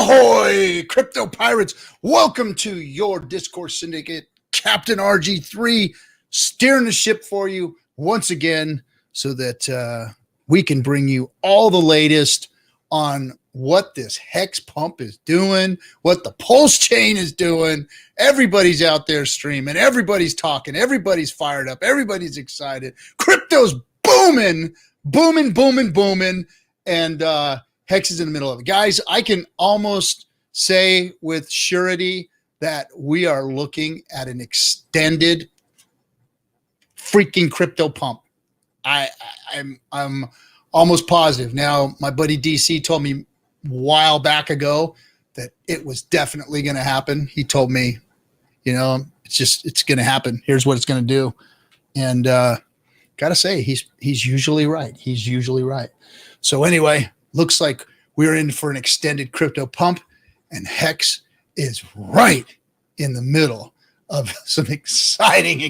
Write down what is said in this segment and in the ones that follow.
Ahoy, crypto pirates. Welcome to your Discourse Syndicate. Captain RG3 steering the ship for you once again so that we can bring you all the latest on what this hex pump is doing, what the PulseChain is doing. Everybody's out there streaming. Everybody's talking. Everybody's fired up. Everybody's excited. Crypto's booming, booming, booming, booming. And Hex is in the middle of it. Guys, I can almost say with surety that we are looking at an extended freaking crypto pump. I'm almost positive. Now, my buddy DC told me a while back ago that it was definitely going to happen. He told me, it's going to happen. Here's what it's going to do. And got to say, he's usually right. He's usually right. So anyway, looks like we're in for an extended crypto pump, and Hex is right in the middle of some exciting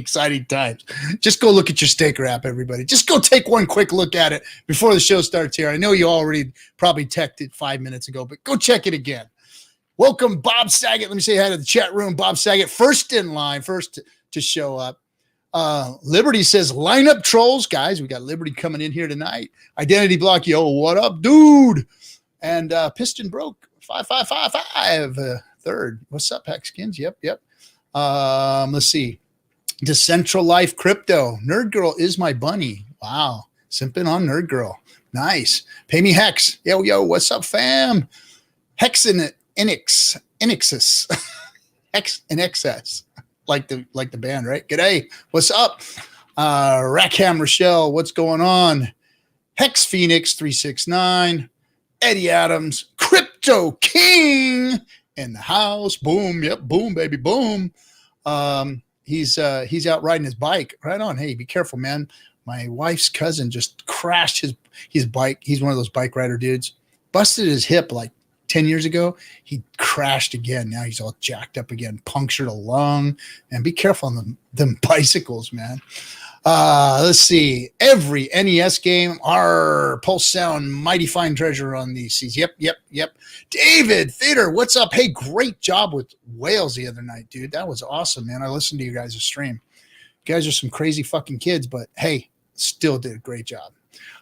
times. Just go look at your Staker app, everybody. Just go take one quick look at it before the show starts here. I know you already probably teched it 5 minutes ago, but go check it again. Welcome, Bob Saget. Let me say hi to the chat room. Bob Saget, first in line, first to show up. Liberty says, line up trolls. Guys, we got Liberty coming in here tonight. Identity Block, yo, what up, dude? And Piston Broke, 5555, third. What's up, Hexkins? Yep. Let's see. Decentral Life Crypto. Nerd Girl is my bunny. Wow. Simping on Nerd Girl. Nice. Pay me Hex. Yo, what's up, fam? Hex in Inexus. Hex in excess. Like the band, right? G'day. What's up? Rackham Rochelle, what's going on? Hex Phoenix 369. Eddie Adams, Crypto King in the house. Boom. Yep. Boom, baby. Boom. He's out riding his bike. Right on. Hey, be careful, man. My wife's cousin just crashed his bike. He's one of those bike rider dudes. Busted his hip like 10 years ago. He crashed again. Now he's all jacked up again, punctured a lung. And be careful on them bicycles, man. Let's see. Every NES game, our Pulse Sound, mighty fine treasure on these seas. Yep. David Theater, what's up? Hey, great job with whales the other night, dude. That was awesome, man. I listened to you guys' stream. You guys are some crazy fucking kids, but hey, still did a great job.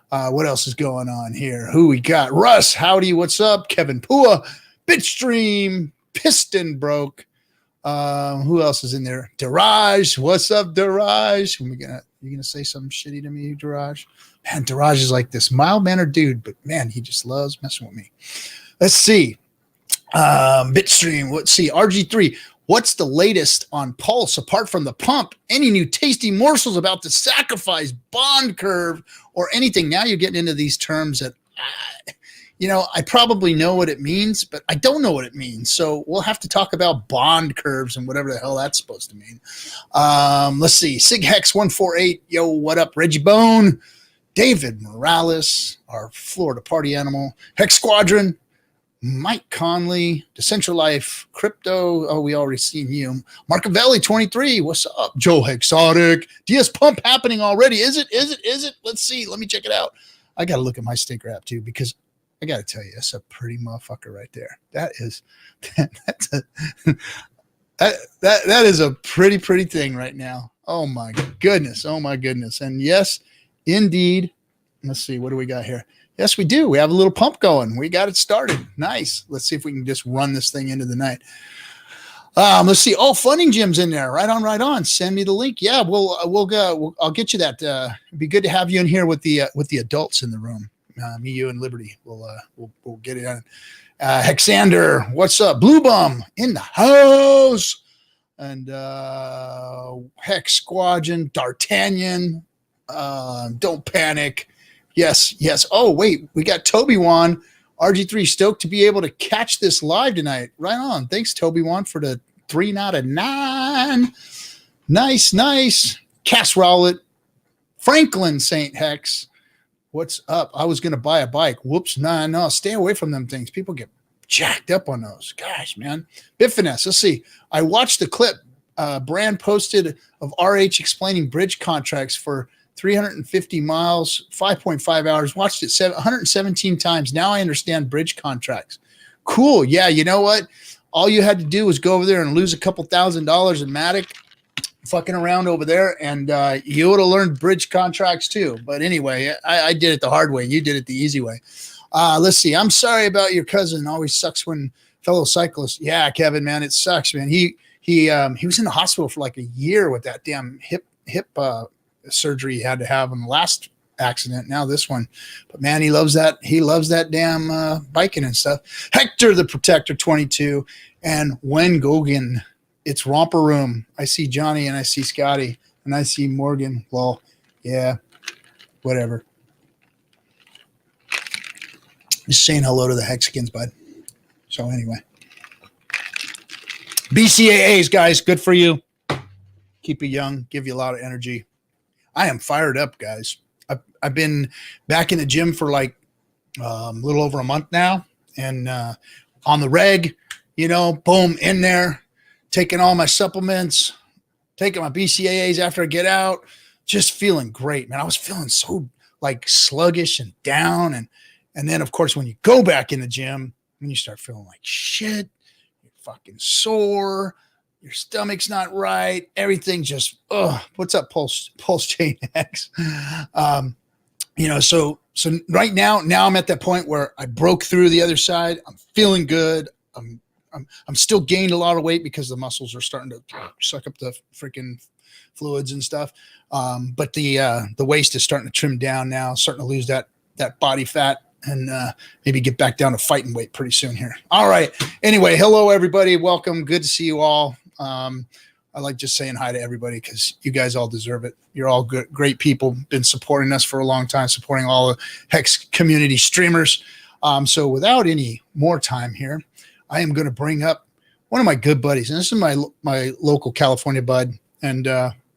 What else is going on here? Who we got? Russ, howdy, what's up? Kevin Pua, Bitstream, Piston Broke. Who else is in there? Daraj, what's up, Daraj? You gonna say something shitty to me, Daraj? Man, Daraj is like this mild-mannered dude, but man, he just loves messing with me. Let's see. Bitstream, let's see. RG3, what's the latest on Pulse apart from the pump? Any new tasty morsels about the sacrifice, bond curve, or anything? Now you're getting into these terms that, I probably know what it means, but I don't know what it means. So we'll have to talk about bond curves and whatever the hell that's supposed to mean. Let's see. SigHex148, yo, what up? Reggie Bone, David Morales, our Florida party animal, Hex Squadron, Mike Conley, Decentral Life, Crypto. Oh, we already seen you. Marcavelli 23. What's up? Joe Hexotic. DS Pump happening already. Is it? Let's see. Let me check it out. I got to look at my Staker app too, because I got to tell you, that's a pretty motherfucker right there. That is a pretty thing right now. Oh my goodness. And yes, indeed. Let's see. What do we got here? Yes, we do. We have a little pump going. We got it started. Nice. Let's see if we can just run this thing into the night. Let's see. Oh, Funding Gym's in there. Right on. Send me the link. Yeah, we'll go. I'll get you that. It'd be good to have you in here with the adults in the room. Me, you, and Liberty. We'll get it on. Hexander, what's up? Blue Bum in the house. And Hex Squadron, D'Artagnan. Don't panic. Yes. Oh, wait, we got Toby Wan, RG3, stoked to be able to catch this live tonight. Right on. Thanks, Toby Wan, for the 3 out of 9. Nice. Cass Rowlett, Franklin St. Hex. What's up? I was going to buy a bike. Whoops. No. Stay away from them things. People get jacked up on those. Gosh, man. Bitfinesse. Let's see. I watched the clip Brand posted of RH explaining bridge contracts for 350 miles, 5.5 hours. Watched it 117 times. Now I understand bridge contracts. Cool. Yeah. You know what? All you had to do was go over there and lose a couple $1,000s in Matic, fucking around over there, and you would have learned bridge contracts too. But anyway, I did it the hard way. You did it the easy way. Let's see. I'm sorry about your cousin. Always sucks when fellow cyclists. Yeah, Kevin, man, it sucks, man. He was in the hospital for like a year with that damn hip surgery he had to have in the last accident. Now this one, but man, he loves that. He loves that damn biking and stuff. Hector the Protector 22 and Wen Gogan. It's Romper Room. I see Johnny and I see Scotty and I see Morgan. Well, yeah, whatever. Just saying hello to the Hexicans, bud. So anyway, BCAAs, guys, good for you. Keep you young, give you a lot of energy. I am fired up, guys. I've been back in the gym for like a little over a month now, and on the reg, boom, in there, taking all my supplements, taking my BCAAs after I get out, just feeling great, man. I was feeling so like sluggish and down, and then of course when you go back in the gym, when you start feeling like shit, you're fucking sore, your stomach's not right, everything just what's up, PulseChain X? So right now I'm at that point where I broke through the other side. I'm feeling good. I'm still gained a lot of weight because the muscles are starting to suck up the freaking fluids and stuff. But the waist is starting to trim down now, starting to lose that body fat, and maybe get back down to fighting weight pretty soon here. All right. Anyway, hello everybody. Welcome. Good to see you all. I like just saying hi to everybody because you guys all deserve it. You're all good, great people, been supporting us for a long time, supporting all the Hex community streamers. So without any more time here, I am going to bring up one of my good buddies. And this is my local California bud. And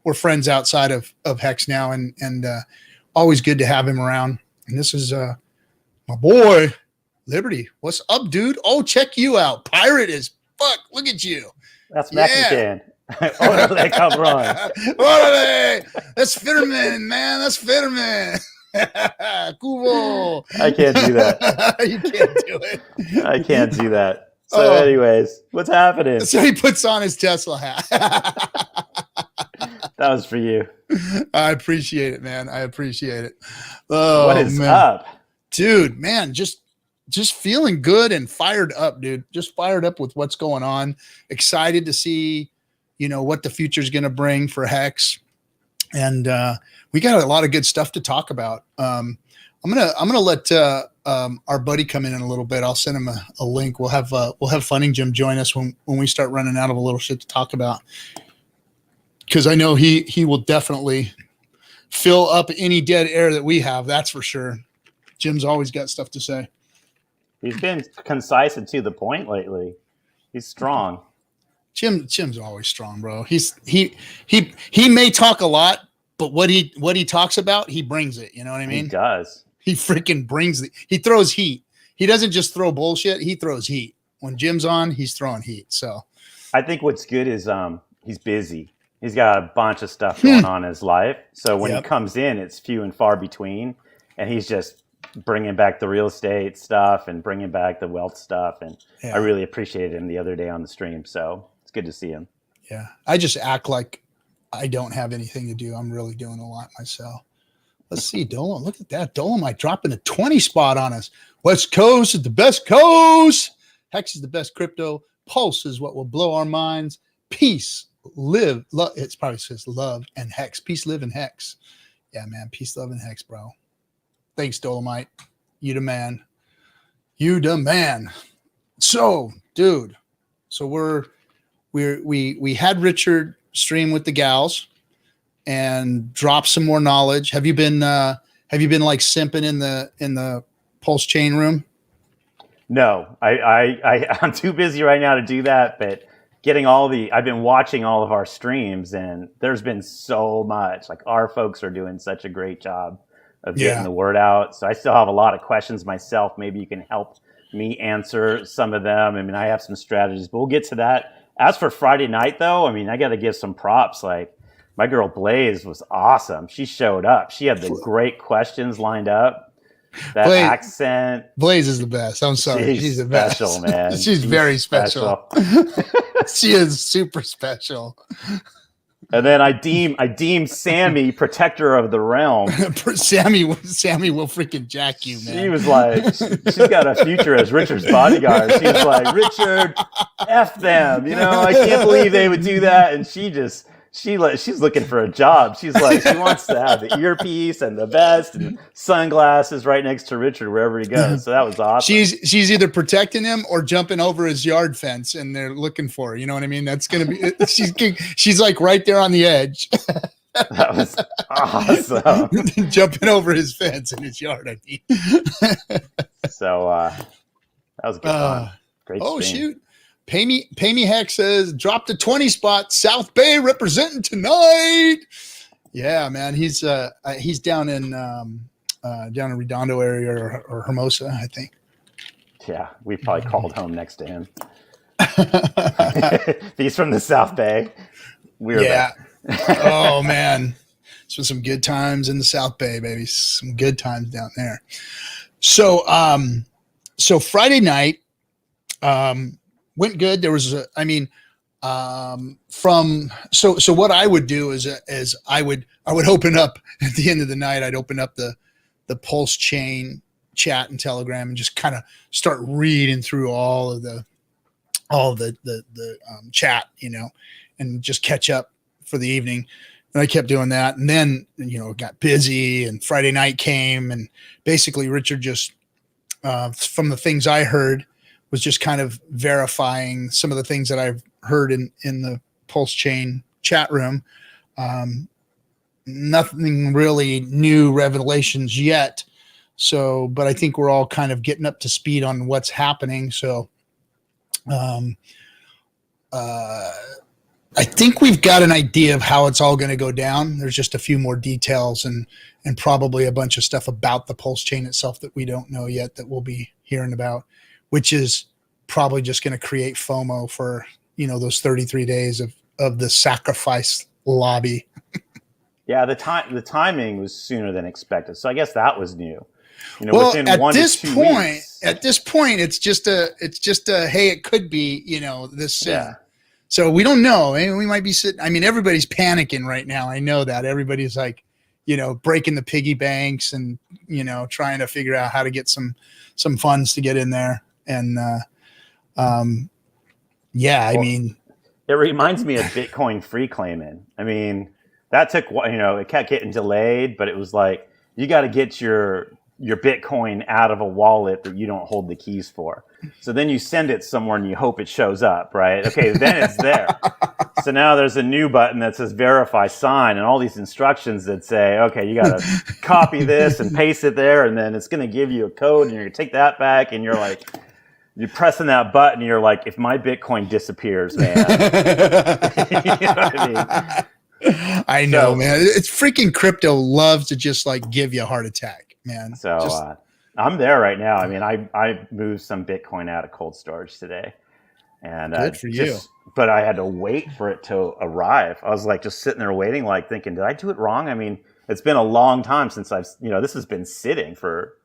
we're friends outside of Hex now, and always good to have him around. And this is my boy, Liberty. What's up, dude? Oh, check you out. Pirate as fuck. Look at you. That's Mexican. Orale, cabrón. Orale. That's Fitterman, man. That's Fitterman. Cubo. I can't do that. You can't do it. I can't do that. So anyways, what's happening? So he puts on his Tesla hat. That was for you. I appreciate it, man. I appreciate it. Oh, what is up? Dude, man, just feeling good and fired up, dude. Just fired up with what's going on. Excited to see, what the future is going to bring for Hex. And we got a lot of good stuff to talk about. I'm gonna let our buddy come in a little bit. I'll send him a link. We'll have Funning Jim join us when we start running out of a little shit to talk about. Because I know he will definitely fill up any dead air that we have. That's for sure. Jim's always got stuff to say. He's been concise and to the point lately. He's strong. Jim's always strong, bro. He may talk a lot, but what he talks about, he brings it. You know what I mean? He does. He freaking brings he throws heat. He doesn't just throw bullshit. He throws heat. When Jim's on, he's throwing heat. So I think what's good is he's busy. He's got a bunch of stuff going on in his life. So when he comes in, it's few and far between, and he's just bringing back the real estate stuff and bringing back the wealth stuff. And I really appreciated him the other day on the stream. So it's good to see him. Yeah. I just act like I don't have anything to do. I'm really doing a lot myself. Let's see. Dolomite. Look at that. Dolomite dropping a 20 spot on us. West Coast is the best coast. Hex is the best crypto. Pulse is what will blow our minds. Peace, live, love. It probably says love and Hex. Peace, live, and Hex. Yeah, man. Peace, love, and Hex, bro. Thanks, Dolomite. You the man. You the man. So, dude. So we had Richard stream with the gals and drop some more knowledge. Have you been like simping in the PulseChain room? No, I'm too busy right now to do that, but I've been watching all of our streams, and there's been so much. Like, our folks are doing such a great job of getting the word out. So I still have a lot of questions myself. Maybe you can help me answer some of them. I mean, I have some strategies, but we'll get to that. As for Friday night, though, I mean, I got to give some props. Like, my girl Blaze was awesome. She showed up. She had the great questions lined up. That Blaze, accent. Blaze is the best. I'm sorry. She's the best. Special, man. She's very special. She is super special. And then I deem Sammy protector of the realm. Sammy will freaking jack you, man. She was like, she's got a future as Richard's bodyguard. She was like, Richard, F them. You know, I can't believe they would do that. And she's looking for a job. She's like, she wants to have the earpiece and the vest and sunglasses right next to Richard wherever he goes. So that was awesome. She's either protecting him or jumping over his yard fence, and they're looking for her. You know what I mean? That's gonna be. She's like right there on the edge. That was awesome. Jumping over his fence in his yard. I mean. So that was good fun. Great. Oh stream. shoot. Pay me Heck says, drop the 20 spot, South Bay representing tonight. Yeah, man. He's down in Redondo area or Hermosa, I think. Yeah, we probably called home next to him. He's from the South Bay. Yeah. Oh man. So some good times in the South Bay, baby. Some good times down there. So Friday night, went good. There was what I would do is I would open up at the end of the night. I'd open up the PulseChain chat and Telegram and just kind of start reading through all of the chat, you know, and just catch up for the evening. And I kept doing that, and then it got busy, and Friday night came, and basically Richard just from the things I heard, was just kind of verifying some of the things that I've heard in the PulseChain chat room. Nothing really new revelations yet. So, but I think we're all kind of getting up to speed on what's happening. So, I think we've got an idea of how it's all going to go down. There's just a few more details and probably a bunch of stuff about the PulseChain itself that we don't know yet that we'll be hearing about, which is probably just going to create FOMO for, those 33 days of the sacrifice lobby. Yeah. The timing was sooner than expected. So I guess that was new. Within at 1 this to 2 point, weeks. At this point, it's just a, hey, it could be, this soon. Yeah. So we don't know. We might be sitting. I mean, everybody's panicking right now. I know that everybody's like, breaking the piggy banks and, trying to figure out how to get some funds to get in there. And, I mean, it reminds me of Bitcoin free claiming. I mean, that took, it kept getting delayed, but it was like, you got to get your Bitcoin out of a wallet that you don't hold the keys for. So then you send it somewhere and you hope it shows up, right? Okay, then it's there. So now there's a new button that says verify sign and all these instructions that say, okay, you got to copy this and paste it there. And then it's going to give you a code and you're going to take that back. And you're like, you're pressing that button. And you're like, if my Bitcoin disappears, man. You know what I mean? I know, man. It's freaking crypto loves to just like give you a heart attack, man. So I'm there right now. I mean, I moved some Bitcoin out of cold storage today, and good for you. But I had to wait for it to arrive. I was like just sitting there waiting, like thinking, did I do it wrong? I mean, it's been a long time since this has been sitting for,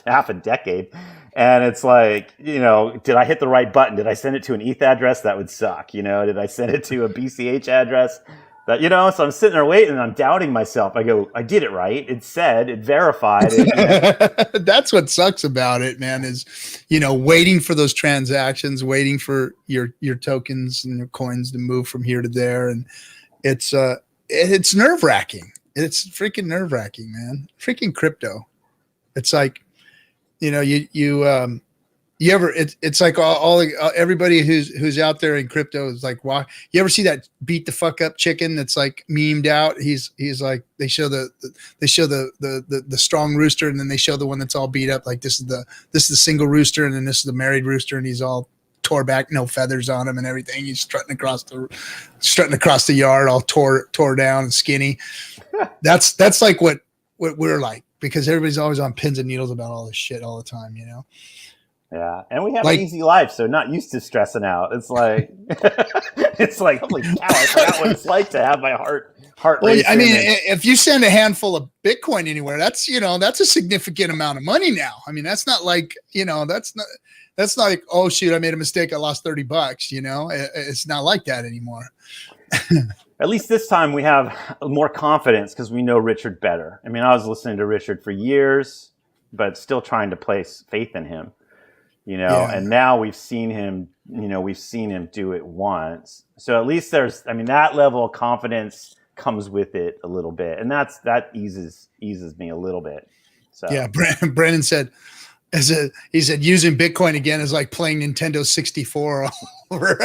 half a decade, and it's like, did I hit the right button? Did I send it to an ETH address? That would suck. Did I send it to a BCH address? That, so I'm sitting there waiting and I'm doubting myself. I go, I did it right. It said, it verified it. That's what sucks about it, man, is, waiting for those transactions, waiting for your tokens and your coins to move from here to there. And it's nerve-wracking. It's freaking nerve-wracking, man. Freaking crypto. It's like, it's like everybody who's out there in crypto is like, why? You ever see that beat the fuck up chicken that's like memed out? He's like, they show the strong rooster, and then they show the one that's all beat up. Like this is the single rooster, and then this is the married rooster, and he's all tore back, no feathers on him and everything. He's strutting across the yard, all tore down and skinny. That's like what we're like, because everybody's always on pins and needles about all this shit all the time, Yeah, and we have an easy life, so not used to stressing out. It's like, holy cow, I forgot what it's like to have my heart heart Well, racing. I mean, if you send a handful of Bitcoin anywhere, that's a significant amount of money now. I mean, that's not like, that's not like, oh shoot, I made a mistake, I lost $30. It's not like that anymore. At least this time we have more confidence because we know Richard better. I mean, I was listening to Richard for years, but still trying to place faith in him, and now we've seen him do it once. So at least that level of confidence comes with it a little bit. And that eases me a little bit. So yeah, Brandon said, he said using Bitcoin again is like playing Nintendo 64 all over.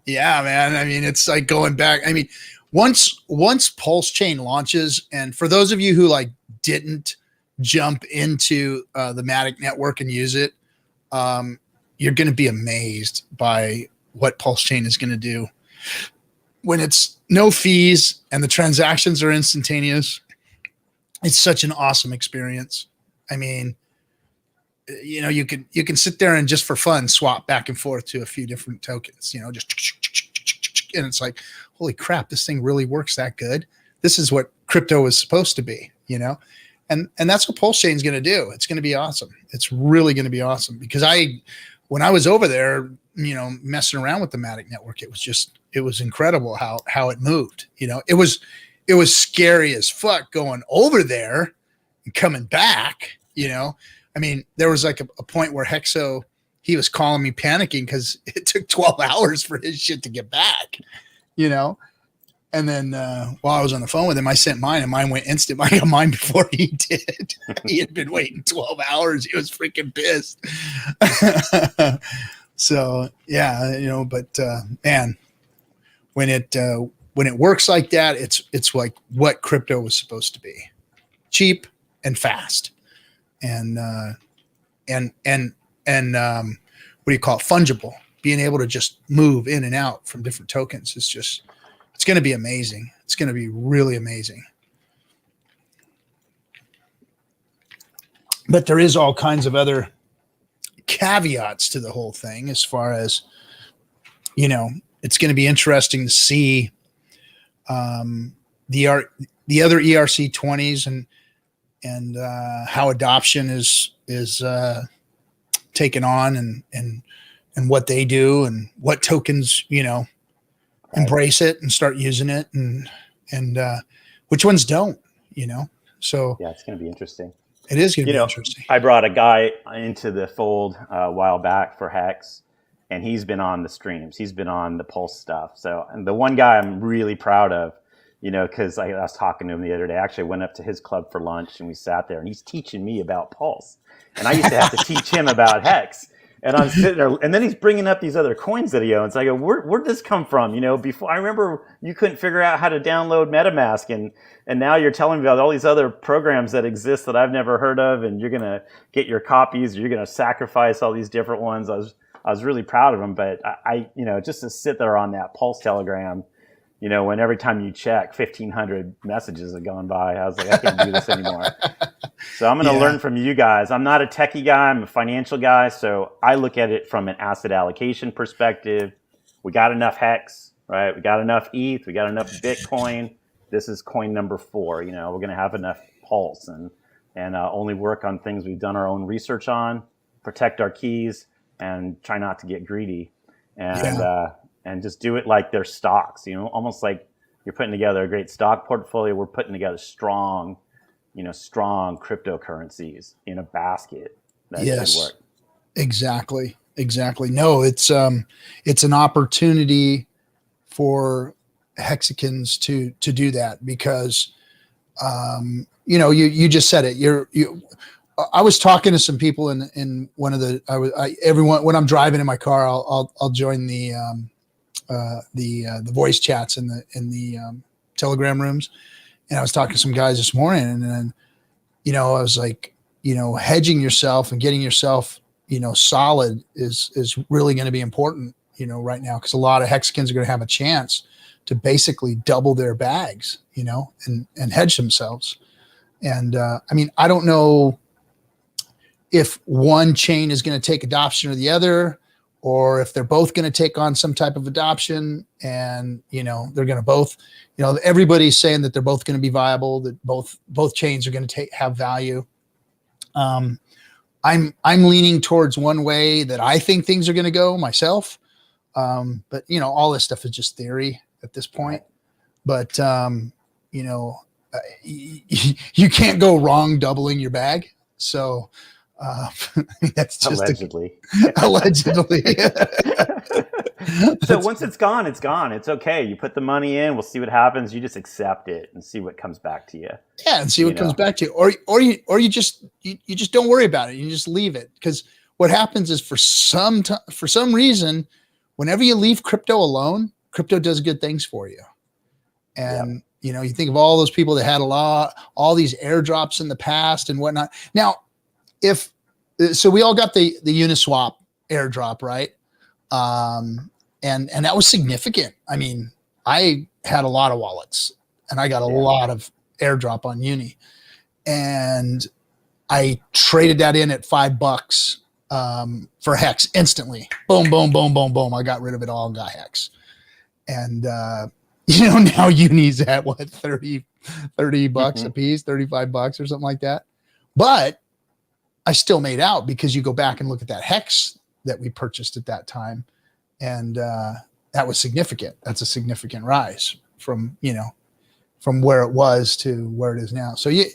Yeah, man. I mean, it's like going back. I mean, once PulseChain launches, and for those of you who like didn't jump into the Matic network and use it, you're going to be amazed by what PulseChain is going to do when it's no fees and the transactions are instantaneous. It's such an awesome experience. I mean, you can sit there and just for fun swap back and forth to a few different tokens, and it's like, holy crap, this thing really works that good. This is what crypto is supposed to be, and that's what PulseChain is going to do. It's going to be awesome. It's really going to be awesome because when I was over there, messing around with the Matic network, it was incredible how it moved. It was scary as fuck going over there and coming back, I mean, there was like a point where Hexo, he was calling me panicking because it took 12 hours for his shit to get back, And then while I was on the phone with him, I sent mine, and mine went instant. I got mine before he did. He had been waiting 12 hours. He was freaking pissed. So yeah, but man, when it works like that, it's like what crypto was supposed to be: cheap and fast, and what do you call it? Fungible. Being able to just move in and out from different tokens is just. It's going to be amazing. It's going to be really amazing. But there is all kinds of other caveats to the whole thing as far as, it's going to be interesting to see the other ERC20s and how adoption is taken on and what they do and what tokens, embrace it and start using it and which ones don't, so yeah, it's going to be interesting. It is going to be interesting. I brought a guy into the fold a while back for Hex, and he's been on the streams. He's been on the Pulse stuff. So, and the one guy I'm really proud of, because I was talking to him the other day. I actually went up to his club for lunch and we sat there and he's teaching me about Pulse. And I used to have to teach him about Hex. And I'm sitting there, and then he's bringing up these other coins that he owns. I go, where'd this come from? Before I remember you couldn't figure out how to download MetaMask, and now you're telling me about all these other programs that exist that I've never heard of, and you're gonna get your copies, or you're gonna sacrifice all these different ones. I was really proud of him, but I just to sit there on that Pulse Telegram, when every time you check, 1,500 messages have gone by. I was like, I can't do this anymore. So I'm going to learn from you guys. I'm not a techie guy. I'm a financial guy. So I look at it from an asset allocation perspective. We got enough Hex, right? We got enough ETH. We got enough Bitcoin. This is coin number 4. We're going to have enough Pulse and only work on things we've done our own research on, protect our keys, and try not to get greedy. And just do it like they're stocks, almost like you're putting together a great stock portfolio. We're putting together strong cryptocurrencies in a basket. That should work. Exactly. No, it's an opportunity for Hexicans to do that because, you just said it. I was talking to some people in one of everyone, when I'm driving in my car, I'll join the voice chats in the Telegram rooms. And I was talking to some guys this morning, and then, I was like, hedging yourself and getting yourself, solid is really going to be important, right now, because a lot of Hexicans are going to have a chance to basically double their bags, and hedge themselves. And I don't know if one chain is going to take adoption or the other, or if they're both going to take on some type of adoption, and they're going to both, everybody's saying that they're both going to be viable, that both chains are going to have value. I'm leaning towards one way that I think things are going to go myself. But all this stuff is just theory at this point. But you can't go wrong doubling your bag. So that's just allegedly. Allegedly. So once it's gone, it's gone. It's okay. You put the money in. We'll see what happens. You just accept it and see what comes back to you. Yeah, and see what comes back to you. Or you just don't worry about it. You just leave it, because what happens is for some reason, whenever you leave crypto alone, crypto does good things for you. And you think of all those people that had all these airdrops in the past and whatnot. Now, so we all got the Uniswap airdrop, right? And that was significant. I mean, I had a lot of wallets and I got a lot of airdrop on Uni, and I traded that in at $5 for Hex instantly. Boom, boom, boom, boom, boom. I got rid of it all and got Hex. And, now Uni's at what, $30 a piece, $35 or something like that. But I still made out, because you go back and look at that Hex that we purchased at that time. And that was significant. That's a significant rise from where it was to where it is now. So, you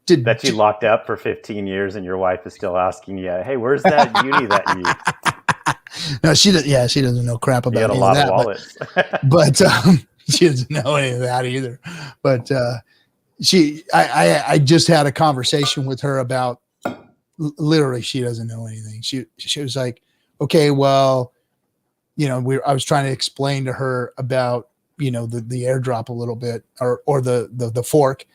did that you locked up for 15 years and your wife is still asking you, hey, where's that Uni that you No, she doesn't know crap about you had a lot of wallets. But she doesn't know any of that either. But I just had a conversation with her about, literally, she doesn't know anything. She was like, okay, well, I was trying to explain to her about, the airdrop a little bit, or the fork.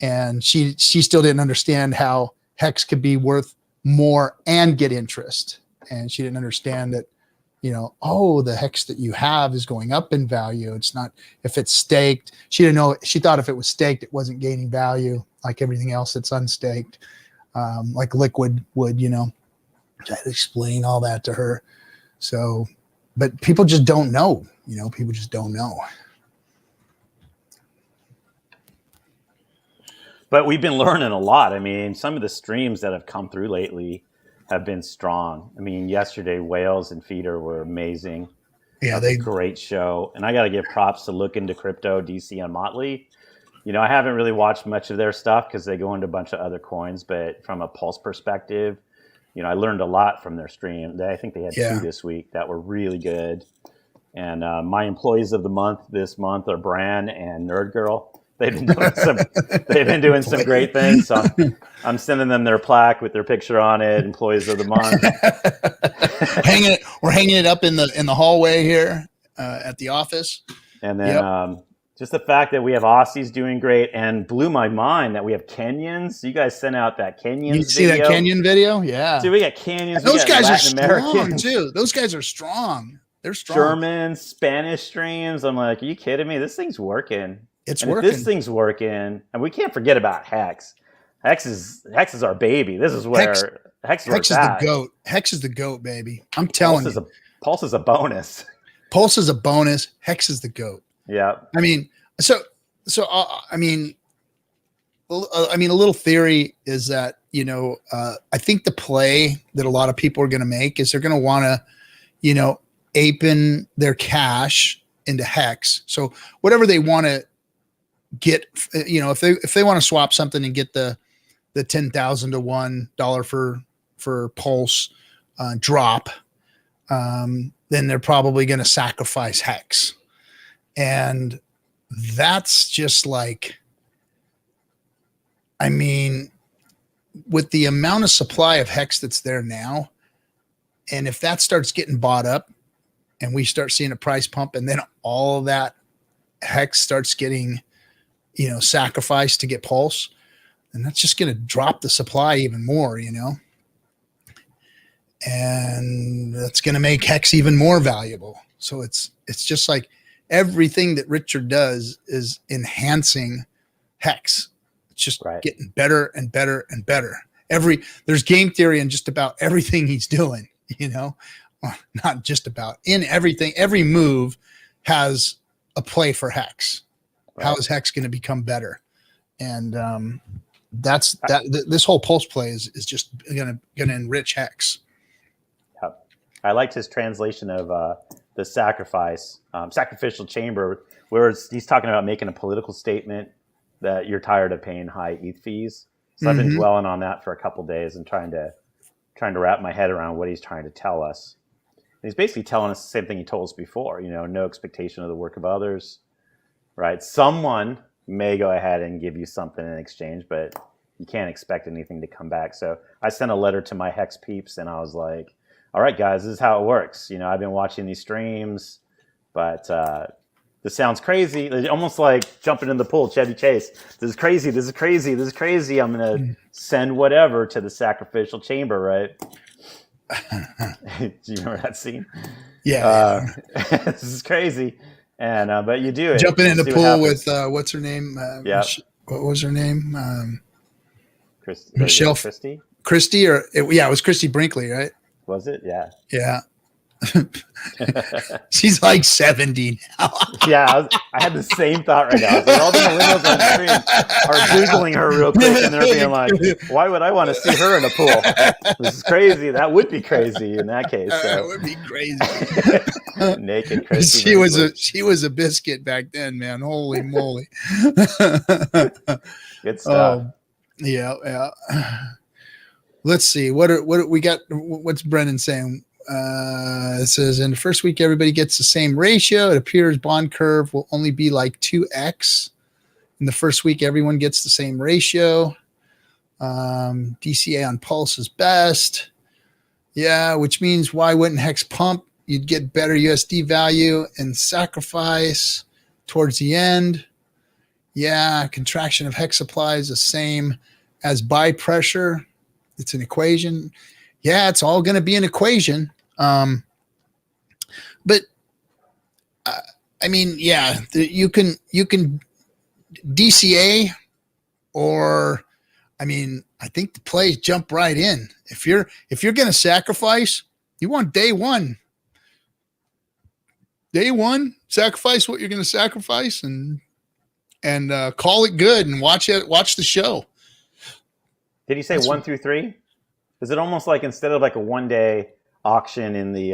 And she still didn't understand how Hex could be worth more and get interest. And she didn't understand that, the Hex that you have is going up in value. It's not, if it's staked. She didn't know. She thought if it was staked, it wasn't gaining value like everything else that's unstaked, like Liquid would, I had to explain all that to her. So, but people just don't know, people just don't know. But we've been learning a lot. I mean, some of the streams that have come through lately have been strong. I mean, yesterday, Whales and Feeder were amazing. Yeah, great show. And I got to give props to Look Into Crypto, DC, and Motley. I haven't really watched much of their stuff because they go into a bunch of other coins. But from a Pulse perspective, I learned a lot from their stream. I think they had 2 this week that were really good. And my employees of the month this month are Bran and Nerd Girl. They've been doing some great things. So I'm sending them their plaque with their picture on it. Employees of the month. We're hanging it up in the hallway here at the office. And then just the fact that we have Aussies doing great, and blew my mind that we have Kenyans. You guys sent out that Kenyans You see video. that Kenyan video? Yeah. Dude, we got Kenyans. Those guys Latin are strong too. Those guys are strong. They're strong. German, Spanish streams. I'm like, are you kidding me? This thing's working. It's and working. If this thing's working, and we can't forget about Hex. Hex is our baby. This is where Hex is the GOAT. Hex is the GOAT, baby. I'm telling you. Pulse is a bonus. Pulse is a bonus. Hex is the GOAT. Yeah. I mean, a little theory is that, I think the play that a lot of people are going to make is they're going to want to, ape in their cash into Hex. So whatever they want to get, if they want to swap something and get the 10,000 to $1 for Pulse drop, then they're probably going to sacrifice Hex. And that's just like, with the amount of supply of Hex that's there now, and if that starts getting bought up and we start seeing a price pump, and then all of that Hex starts getting, sacrificed to get Pulse, and that's just going to drop the supply even more, and that's going to make Hex even more valuable. So it's just like everything that Richard does is enhancing Hex. It's just getting better and better and better. There's game theory in just about everything he's doing, not just about, in everything, every move has a play for Hex. Right. How is Hex going to become better? And this whole Pulse play is just going to enrich Hex. Yep. I liked his translation of the sacrificial chamber, where he's talking about making a political statement that you're tired of paying high ETH fees. So I've been dwelling on that for a couple of days and trying to wrap my head around what he's trying to tell us. And he's basically telling us the same thing he told us before, no expectation of the work of others, right? Someone may go ahead and give you something in exchange, but you can't expect anything to come back. So I sent a letter to my Hex peeps and I was like, all right, guys, this is how it works. I've been watching these streams, but this sounds crazy. It's almost like jumping in the pool, Chevy Chase. This is crazy. This is crazy. This is crazy. I'm going to send whatever to the sacrificial chamber, right? Do you remember that scene? Yeah. This is crazy. And but you do it. Jumping in the pool with what's her name? Yeah. What was her name? Michelle Christie? Christie, it was Christie Brinkley, right? Was it? Yeah. Yeah. She's like 70 now. Yeah, I had the same thought right now. I was like, all the millennials on the screen are Googling her real quick, and they're being like, why would I want to see her in a pool? This is crazy. That would be crazy in that case. So. It would be crazy. Naked Christy. She was a biscuit back then, man. Holy moly. Good stuff. Yeah. Let's see. What we got? What's Brendan saying? It says in the first week, everybody gets the same ratio. It appears bond curve will only be like 2x. In the first week, everyone gets the same ratio. DCA on Pulse is best. Yeah, which means why wouldn't Hex pump? You'd get better USD value and sacrifice towards the end. Yeah, contraction of Hex supply is the same as buy pressure. It's an equation. Yeah, it's all going to be an equation. But I mean, yeah, you can DCA, or I mean, I think the plays jump right in. If you're going to sacrifice, you want day one, sacrifice what you're going to sacrifice and call it good and watch the show. Did he say 1 through 3? Is it almost like instead of like a 1-day auction in the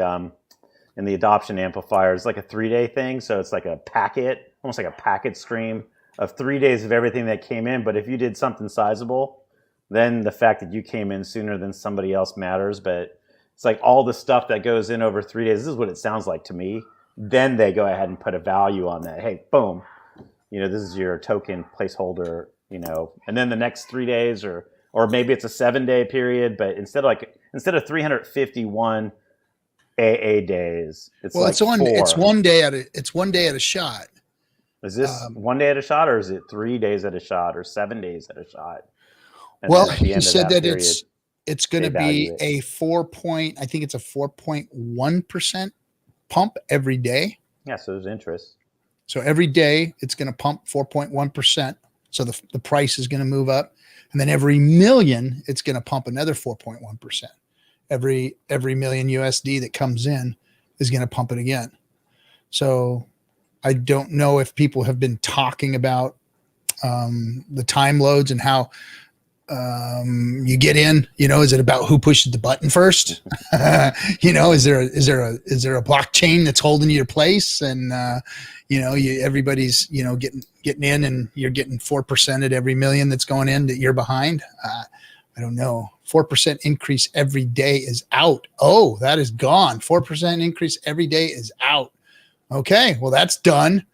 adoption amplifier, it's like a 3-day thing? So it's like a packet, almost like a packet stream of 3 days of everything that came in. But if you did something sizable, then the fact that you came in sooner than somebody else matters. But it's like all the stuff that goes in over 3 days. This is what it sounds like to me. Then they go ahead and put a value on that. Hey, boom, this is your token placeholder, and then the next 3 days or maybe it's a 7-day period, but instead of 351 AA days, it's like it's 1 day at a shot. Is this 1 day at a shot, or is it 3 days at a shot, or 7 days at a shot? And he said that it's going to be a 4.1% pump every day. Yeah, so there's interest. So every day it's going to pump 4.1%. So the price is going to move up. And then every million, it's going to pump another 4.1%. Every million USD that comes in is going to pump it again. So I don't know if people have been talking about the time loads and how you get in. Is it about who pushes the button first? Is there a blockchain that's holding your place? And everybody's getting in, and you're getting 4% at every million that's going in that you're behind. I don't know. 4% increase every day is out. Oh, that is gone. 4% increase every day is out. Okay, well, that's done.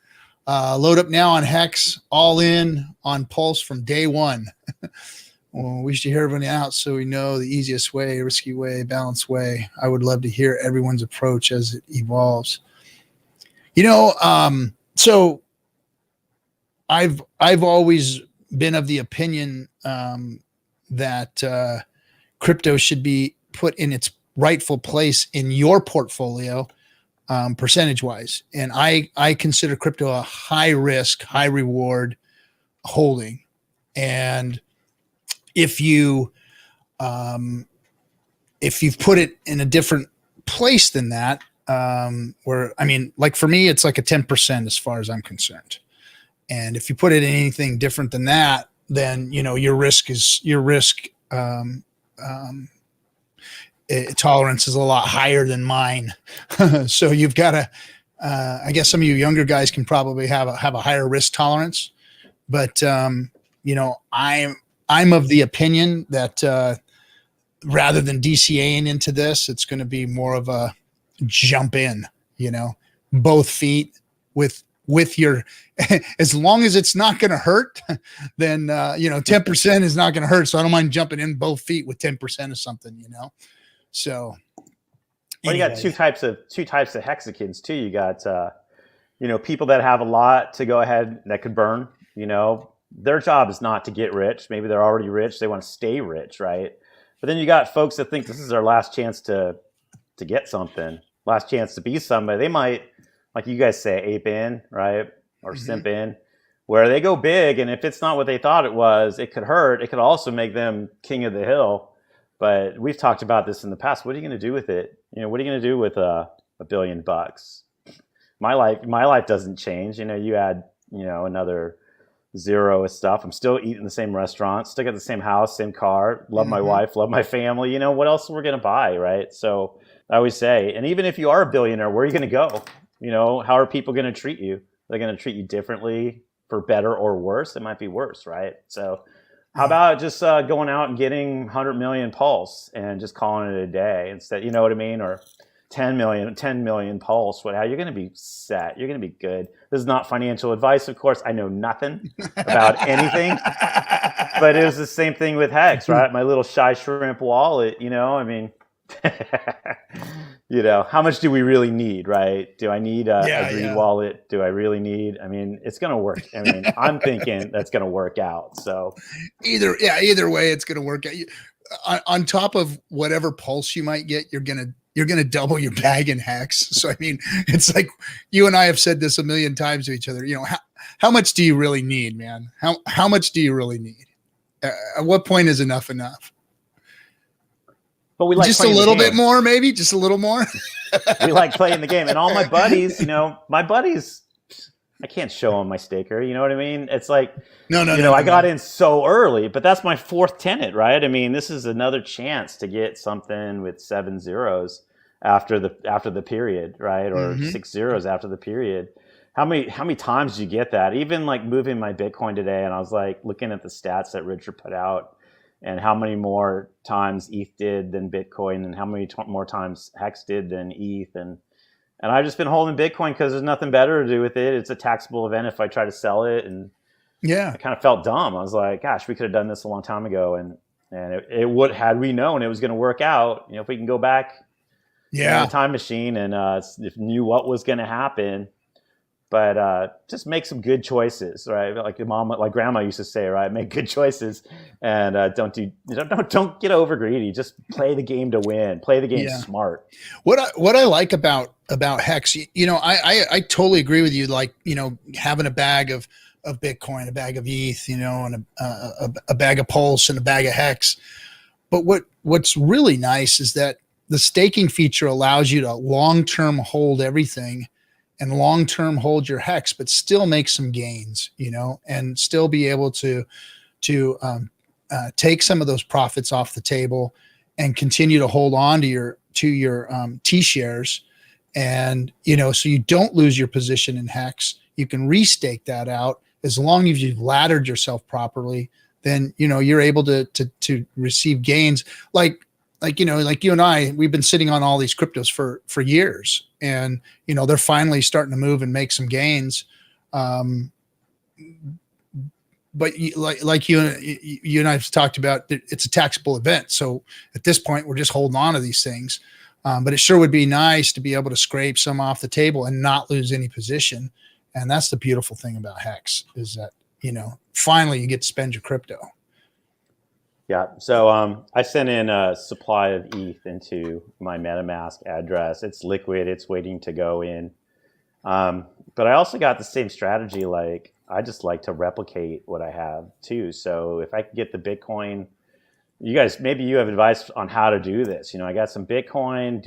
Load up now on Hex, all in on Pulse from day one. Well, we should hear everybody out so we know the easiest way, risky way, balanced way. I would love to hear everyone's approach as it evolves. So I've always been of the opinion that crypto should be put in its rightful place in your portfolio, percentage-wise. And I consider crypto a high risk, high reward holding. And if you've put it in a different place than that. Where, I mean, like for me, it's like a 10% as far as I'm concerned. And if you put it in anything different than that, then, you know, your risk tolerance is a lot higher than mine. So you've got to, I guess some of you younger guys can probably have a higher risk tolerance, but, you know, I'm of the opinion that, rather than DCAing into this, it's going to be more of a jump in, you know, both feet with your, as long as it's not going to hurt, then, you know, 10% is not going to hurt. So I don't mind jumping in both feet with 10% of something, you know? So. Well, you got two types of hexagons too. You got, you know, people that have a lot to go ahead that could burn, you know, their job is not to get rich. Maybe they're already rich. They want to stay rich. Right. But then you got folks that think this is their last chance to get something, last chance to be somebody. They might, like you guys say, ape in, right? Or simp in, where they go big. And if it's not what they thought it was, it could hurt. It could also make them king of the hill. But we've talked about this in the past. What are you going to do with it? You know, what are you going to do with $1 billion? My life doesn't change. You know, you add, you know, another zero of stuff. I'm still eating the same restaurant, still got the same house, same car, love my wife, love my family. You know, what else we're going to buy, right? So I always say, and even if you are a billionaire, where are you going to go? You know, how are people going to treat you? They're going to treat you differently, for better or worse. It might be worse, right? So how about just going out and getting 100 million Pulse and just calling it a day instead, you know what I mean? Or 10 million Pulse. How you're going to be set. You're going to be good. This is not financial advice, of course. I know nothing about anything, but it was the same thing with Hex, right? My little shy shrimp wallet, you know, I mean, you know, how much do we really need, right? Do I need a greed wallet? Do I really need, I mean, it's going to work. I mean, I'm thinking that's going to work out. So either way, it's going to work out. On top of whatever Pulse you might get, you're going to double your bag in Hex. So, I mean, it's like you and I have said this a million times to each other, you know, how much do you really need, man? How much do you really need? At what point is enough? But we like just a little bit more, maybe just a little more. We like playing the game, and all my buddies, you know, I can't show them my staker. You know what I mean? It's like, I got in so early, but that's my fourth tenant, right? I mean, this is another chance to get something with 7 zeros after the period, right? Or 6 zeros after the period. How many times do you get that? Even like moving my Bitcoin today, and I was like looking at the stats that Richard put out, and how many more times ETH did than Bitcoin, and how many more times Hex did than ETH, and I've just been holding Bitcoin because there's nothing better to do with it. It's a taxable event if I try to sell it, and I kind of felt dumb. I was like, gosh, we could have done this a long time ago, and it would, had we known it was going to work out. You know, if we can go back, in a time machine, and if knew what was going to happen. But just make some good choices, right? Like your mom, like grandma used to say, right? Make good choices, and don't get over greedy. Just play the game to win. Play the game smart. What I like about Hex, you know, I totally agree with you. Like, you know, having a bag of Bitcoin, a bag of ETH, you know, and a bag of Pulse and a bag of Hex. But what's really nice is that the staking feature allows you to long-term hold everything and long-term hold your Hex, but still make some gains, you know, and still be able to take some of those profits off the table and continue to hold on to your T shares. And, you know, so you don't lose your position in Hex. You can restake that out as long as you've laddered yourself properly. Then, you know, you're able to receive gains. Like, you know, like you and I, we've been sitting on all these cryptos for years, and, you know, they're finally starting to move and make some gains. But like you and I've talked about, it's a taxable event. So at this point, we're just holding on to these things. But it sure would be nice to be able to scrape some off the table and not lose any position. And that's the beautiful thing about Hex, is that, you know, finally you get to spend your crypto. Yeah. So I sent in a supply of ETH into my MetaMask address. It's liquid. It's waiting to go in. But I also got the same strategy. Like, I just like to replicate what I have too. So if I can get the Bitcoin you guys, maybe you have advice on how to do this. I got some Bitcoin.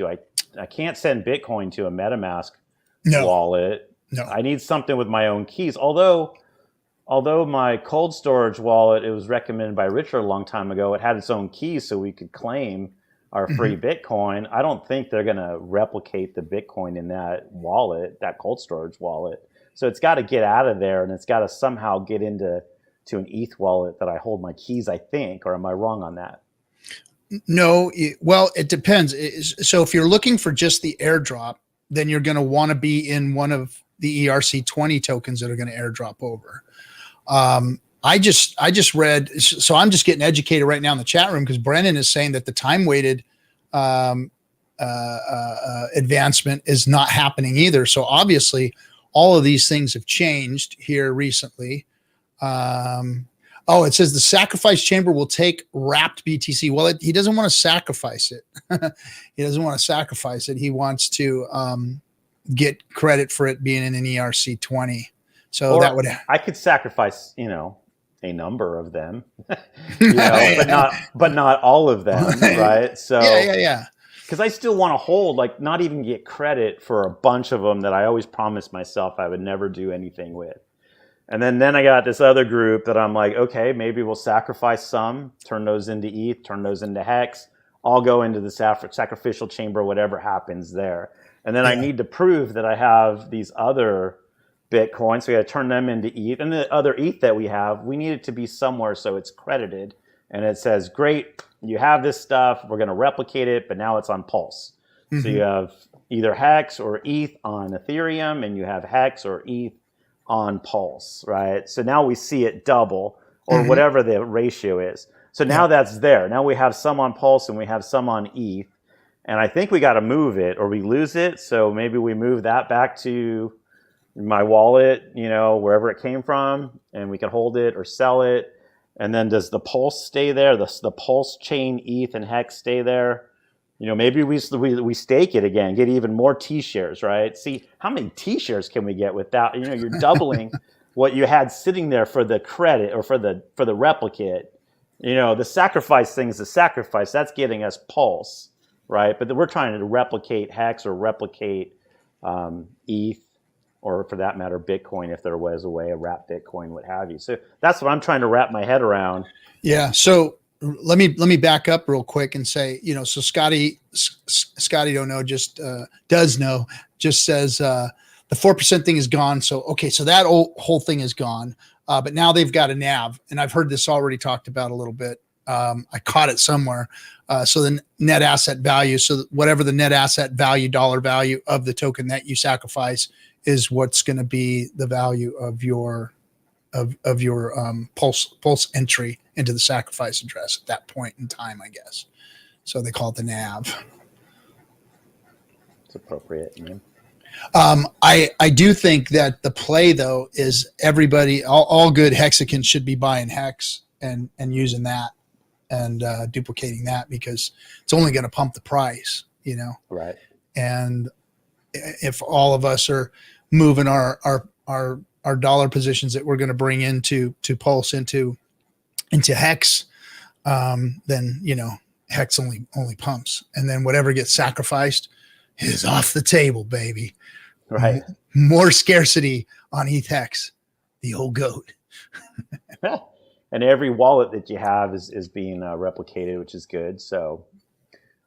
I can't send Bitcoin to a MetaMask wallet. No. I need something with my own keys. Although my cold storage wallet, it was recommended by Richard a long time ago. It had its own keys so we could claim our free Bitcoin. I don't think they're going to replicate the Bitcoin in that wallet, that cold storage wallet. So it's got to get out of there, and it's got to somehow get into an ETH wallet that I hold my keys, I think. Or am I wrong on that? No, well, it depends. So if you're looking for just the airdrop, then you're going to want to be in one of the ERC20 tokens that are going to airdrop over. I just read, so I'm just getting educated right now in the chat room because Brennan is saying that the time-weighted advancement is not happening either. So obviously all of these things have changed here recently. It says the sacrifice chamber will take wrapped BTC. Well, he doesn't want to sacrifice it. He doesn't want to sacrifice it. He wants to get credit for it being in an ERC20. So or that would, I could sacrifice, a number of them, but not all of them, right? So yeah. Because I still want to hold, not even get credit for a bunch of them that I always promised myself I would never do anything with. And then I got this other group that I'm like, okay, maybe we'll sacrifice some, turn those into ETH, turn those into Hex. I'll go into the sacrificial chamber, whatever happens there. And then I need to prove that I have these other Bitcoin, so we got to turn them into ETH. And the other ETH that we have, we need it to be somewhere so it's credited. And it says, great, you have this stuff. We're going to replicate it, but now it's on Pulse. So you have either Hex or ETH on Ethereum, and you have Hex or ETH on Pulse, right? So now we see it double or whatever the ratio is. So now that's there. Now we have some on Pulse and we have some on ETH. And I think we got to move it or we lose it. So maybe we move that back to my wallet, wherever it came from, and we can hold it or sell it. And then does the Pulse stay there? The PulseChain, ETH, and Hex stay there? Maybe we stake it again, get even more T-shares, right? See, how many T-shares can we get without, you're doubling what you had sitting there for the credit or for the replicate. The sacrifice thing is the sacrifice. That's getting us Pulse, right? But we're trying to replicate Hex or replicate ETH, or for that matter, Bitcoin, if there was a way, a wrap Bitcoin, what have you. So that's what I'm trying to wrap my head around. Yeah. So let me back up real quick and say, so Scotty don't know, does know, just says the 4% thing is gone. So, okay. So that whole thing is gone. But now they've got a NAV, and I've heard this already talked about a little bit. I caught it somewhere. So the net asset value, so whatever the net asset value, dollar value of the token that you sacrifice is what's going to be the value of your Pulse entry into the sacrifice address at that point in time, I guess. So they call it the NAV. It's appropriate. Man. I do think that the play though is everybody, all good hexagons should be buying Hex and using that and duplicating that, because it's only going to pump the price, Right. And if all of us are moving our dollar positions that we're going to bring into Pulse into Hex, then Hex only pumps, and then whatever gets sacrificed is off the table, baby. Right. More scarcity on ETH Hex, the old goat. And every wallet that you have is being replicated, which is good. So,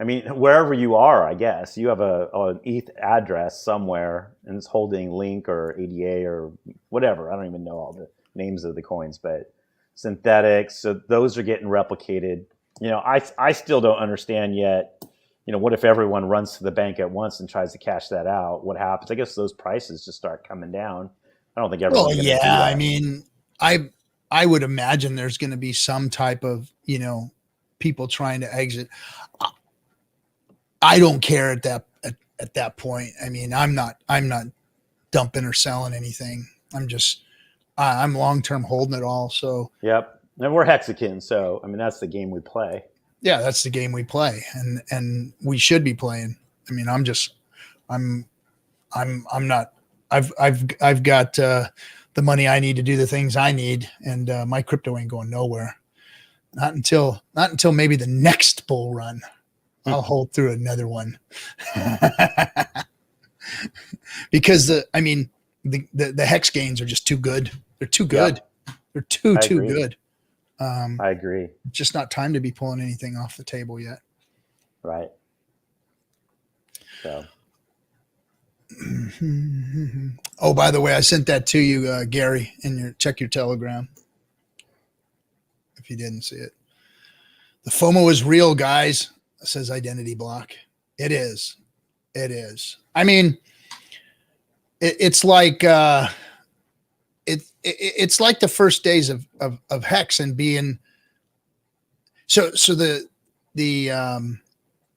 I mean, wherever you are, I guess you have an ETH address somewhere, and it's holding Link or ADA or whatever. I don't even know all the names of the coins, but synthetics. So those are getting replicated. I still don't understand yet. What if everyone runs to the bank at once and tries to cash that out? What happens? I guess those prices just start coming down. I don't think everyone's going to do that. I mean, I would imagine there's going to be some type of, people trying to exit. I don't care at that point. I mean, I'm not dumping or selling anything. I'm long-term holding it all. So, yep. And we're hexagons. So, I mean, that's the game we play. Yeah, that's the game we play, and we should be playing. I mean, I'm not. I've got the money I need to do the things I need, and my crypto ain't going nowhere. Not until maybe the next bull run. I'll hold through another one. Because the hex gains are just too good. They're too good. Yep. They're too good. I agree. Just not time to be pulling anything off the table yet. Right. So. Oh, by the way, I sent that to you, Gary, check your Telegram. If you didn't see it. The FOMO is real, guys, says Identity Block. It is. It is. I mean, it's like it's like the first days of Hex and being so the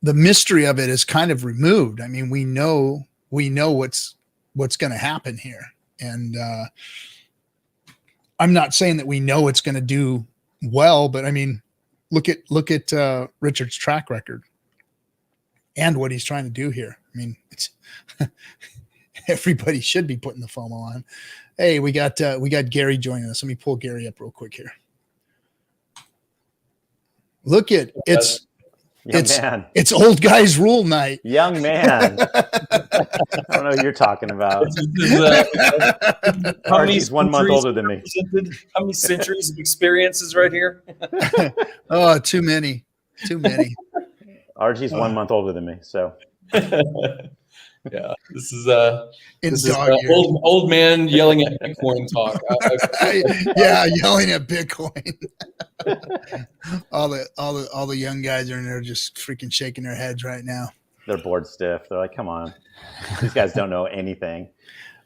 mystery of it is kind of removed. I mean, we know what's going to happen here, and I'm not saying that we know it's going to do well, but I mean, look at Richard's track record and what he's trying to do here. I mean, it's everybody should be putting the FOMO on. Hey, we got Gary joining us. Let me pull Gary up real quick here. Look at it's old guys rule night. Young man. I don't know what you're talking about. He's 1 month older than me. How many centuries of experiences right here? Oh, too many. RG's 1 month older than me, so. Yeah, this is old man yelling at Bitcoin talk. Yeah, yelling at Bitcoin. all the young guys are in there just freaking shaking their heads right now. They're bored stiff. They're like, come on, these guys don't know anything.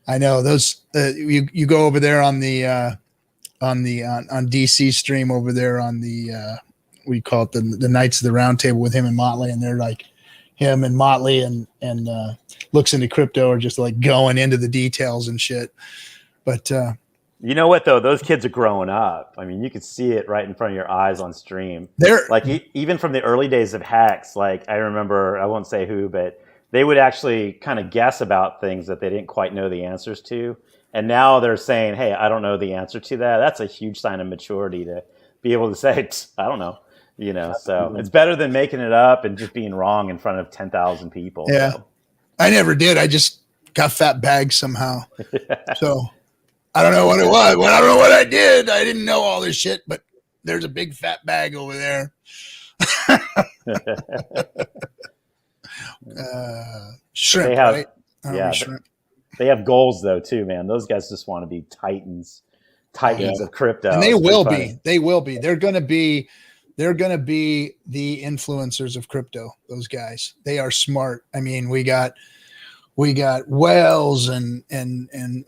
I know those. You go over there on the on DC stream over there on the we call it the Knights of the Round Table with him and Motley, and they're like him and Motley and looks into crypto are just like going into the details and shit. But you know what though, those kids are growing up. I mean, you could see it right in front of your eyes on stream. They're like even from the early days of Hex. Like I remember, I won't say who, but they would actually kind of guess about things that they didn't quite know the answers to. And now they're saying, hey, I don't know the answer to that. That's a huge sign of maturity to be able to say, I don't know. You know, so it's better than making it up and just being wrong in front of 10,000 people. Yeah. So. I never did. I just got fat bags somehow. So I don't know what it was. I don't know what I did. I didn't know all this shit, but there's a big fat bag over there. Shrimp, right? Shrimp. They have goals though too, man. Those guys just want to be titans of crypto. And they will be. They will be. They're going to be the influencers of crypto. Those guys, they are smart. I mean, we got Wells and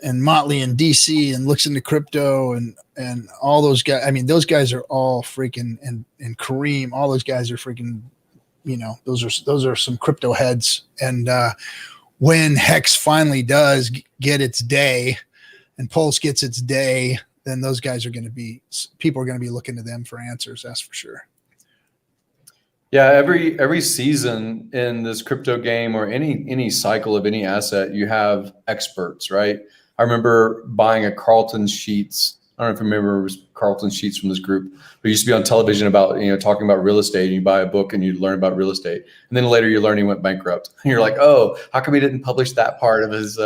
Motley and DC and looks into crypto and all those guys. I mean, those guys are all freaking and Kareem. All those guys are freaking. You know, those are some crypto heads. And when Hex finally does get its day, and Pulse gets its day, then those guys are going to be, people are going to be looking to them for answers. That's for sure. Yeah. Every season in this crypto game or any cycle of any asset, you have experts, right? I remember buying a Carlton Sheets. I don't know if you remember Carlton Sheets from this group, but used to be on television about, talking about real estate, and you buy a book and you learn about real estate. And then later you learn he went bankrupt. And you're like, oh, how come he didn't publish that part of his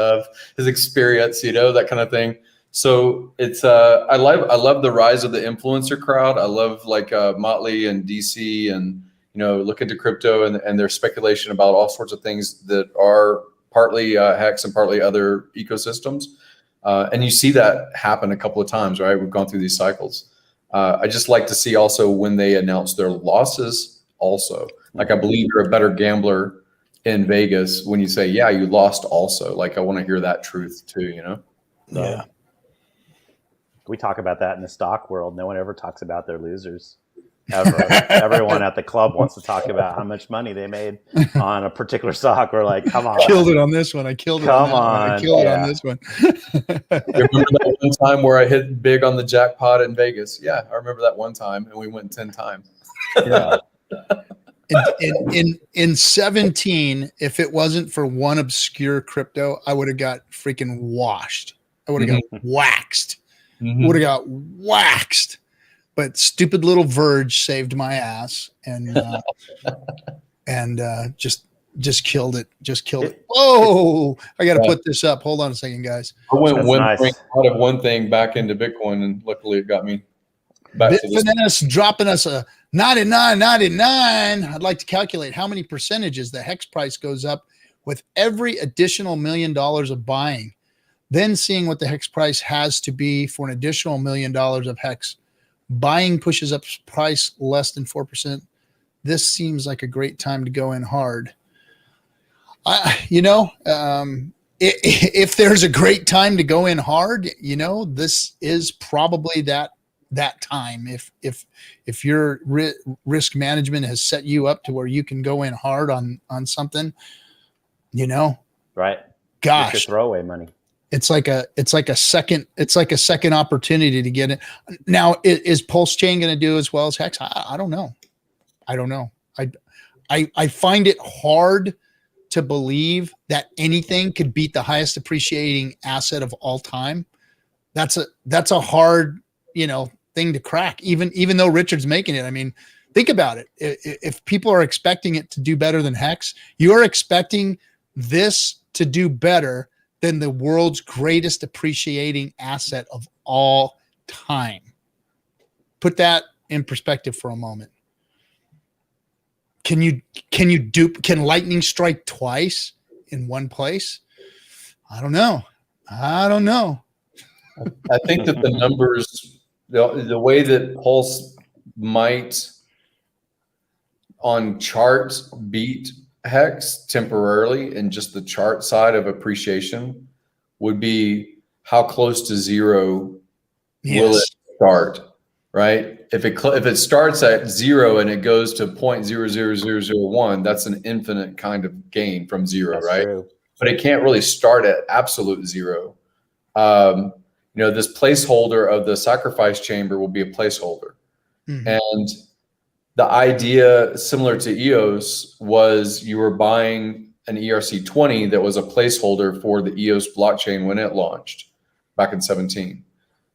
experience, that kind of thing. So it's I love the rise of the influencer crowd. I love like Motley and DC and look into crypto and their speculation about all sorts of things that are partly Hex and partly other ecosystems. And you see that happen a couple of times, right? We've gone through these cycles. I just like to see also when they announce their losses also. Like I believe you're a better gambler in Vegas when you say, yeah, you lost also. Like I want to hear that truth too, Yeah. We talk about that in the stock world. No one ever talks about their losers. Ever. Everyone at the club wants to talk about how much money they made on a particular stock. We're like, come on. I killed it on this one. I killed it on this one. You remember that one time where I hit big on the jackpot in Vegas? Yeah, I remember that one time, and we went 10 times. Yeah. In 17, if it wasn't for one obscure crypto, I would have got freaking washed. I would have got waxed. Would have got waxed. but stupid little Verge saved my ass and just killed it. Just killed it. Whoa! I got to put this up. Hold on a second, guys. I went That's out of one thing back into Bitcoin, and luckily it got me back to this. Bitfinesse dropping us a 99.99. I'd like to calculate how many percentages the hex price goes up with every additional $1 million of buying. Then seeing what the hex price has to be for an additional $1 million of hex. Buying pushes up price less than 4%. This seems like a great time to go in hard. If there's a great time to go in hard, this is probably that time. If your risk management has set you up to where you can go in hard on something, right. Gosh, it's your throwaway money. It's like a second opportunity to get it. Now, is PulseChain going to do as well as Hex? I don't know. I find it hard to believe that anything could beat the highest appreciating asset of all time. That's a hard, thing to crack, even though Richard's making it. I mean, think about it. If people are expecting it to do better than Hex, you're expecting this to do better than the world's greatest appreciating asset of all time. Put that in perspective for a moment. Can lightning strike twice in one place? I don't know. I think that the numbers, the way that Pulse might on charts beat Hex temporarily in just the chart side of appreciation would be how close to zero will it start, right? If it starts at 0 and it goes to 0.00001, that's an infinite kind of gain from 0, that's right? True. But it can't really start at absolute 0. This placeholder of the sacrifice chamber will be a placeholder. Mm-hmm. And the idea, similar to EOS, was you were buying an ERC20 that was a placeholder for the EOS blockchain when it launched back in 2017.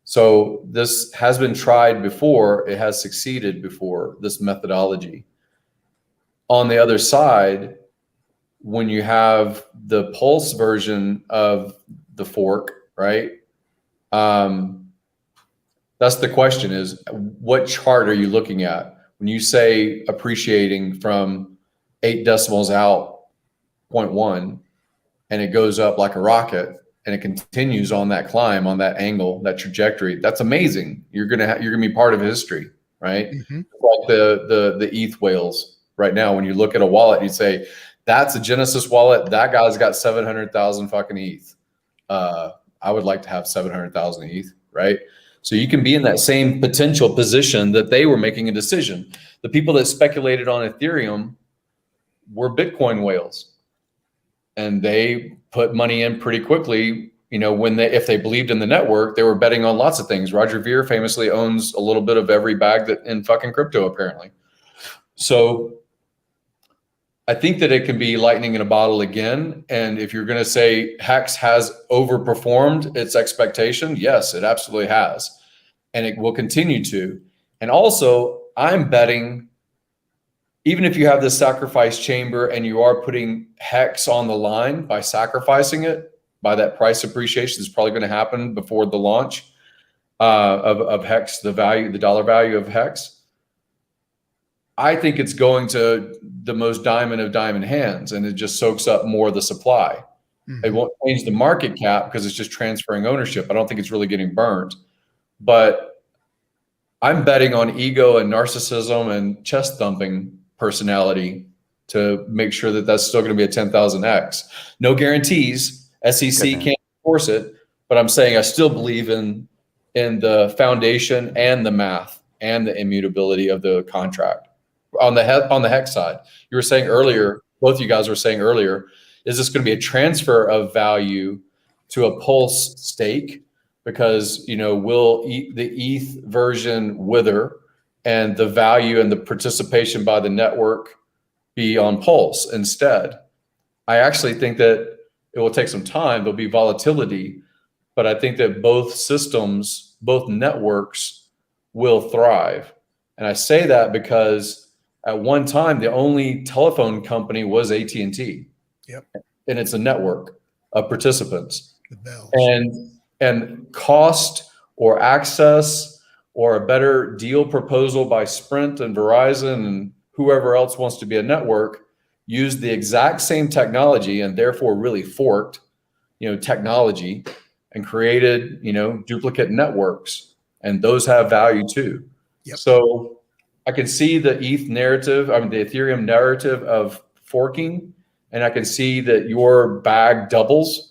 So this has been tried before. It has succeeded before, this methodology. On the other side, when you have the Pulse version of the fork, right? That's the question, is what chart are you looking at? When you say appreciating from 8 decimals out 0.1 and it goes up like a rocket and it continues on that climb, on that angle, that trajectory, that's amazing. You're gonna be part of history, right? Mm-hmm. Like the ETH whales right now. When you look at a wallet, you say that's a Genesis wallet. That guy's got 700,000 fucking ETH. I would like to have 700,000 ETH, right? So you can be in that same potential position that they were making a decision. The people that speculated on Ethereum were Bitcoin whales, and they put money in pretty quickly. If they believed in the network, they were betting on lots of things. Roger Ver famously owns a little bit of every bag that in fucking crypto, apparently. So I think that it can be lightning in a bottle again. And if you're going to say Hex has overperformed its expectation, yes, it absolutely has. And it will continue to. And also, I'm betting, even if you have this sacrifice chamber and you are putting Hex on the line by sacrificing it, by that price appreciation is probably going to happen before the launch of Hex, the dollar value of Hex. I think it's going to the most diamond of diamond hands, and it just soaks up more of the supply. Mm-hmm. It won't change the market cap because it's just transferring ownership. I don't think it's really getting burned. But I'm betting on ego and narcissism and chest thumping personality to make sure that that's still going to be a 10,000x. No guarantees. SEC can't enforce it, but I'm saying I still believe in the foundation and the math and the immutability of the contract. On the Hex side, you were saying earlier, both of you guys were saying earlier, is this going to be a transfer of value to a Pulse stake? Because, will the ETH version wither and the value and the participation by the network be on Pulse instead? I actually think that it will take some time. There'll be volatility, but I think that both systems, both networks will thrive. And I say that because at one time, the only telephone company was AT&T. Yep. And it's a network of participants. The bells. And cost or access or a better deal proposal by Sprint and Verizon and whoever else wants to be a network used the exact same technology and therefore really forked, technology and created, duplicate networks. And those have value too. Yep. So I can see the ETH narrative, the Ethereum narrative of forking, and I can see that your bag doubles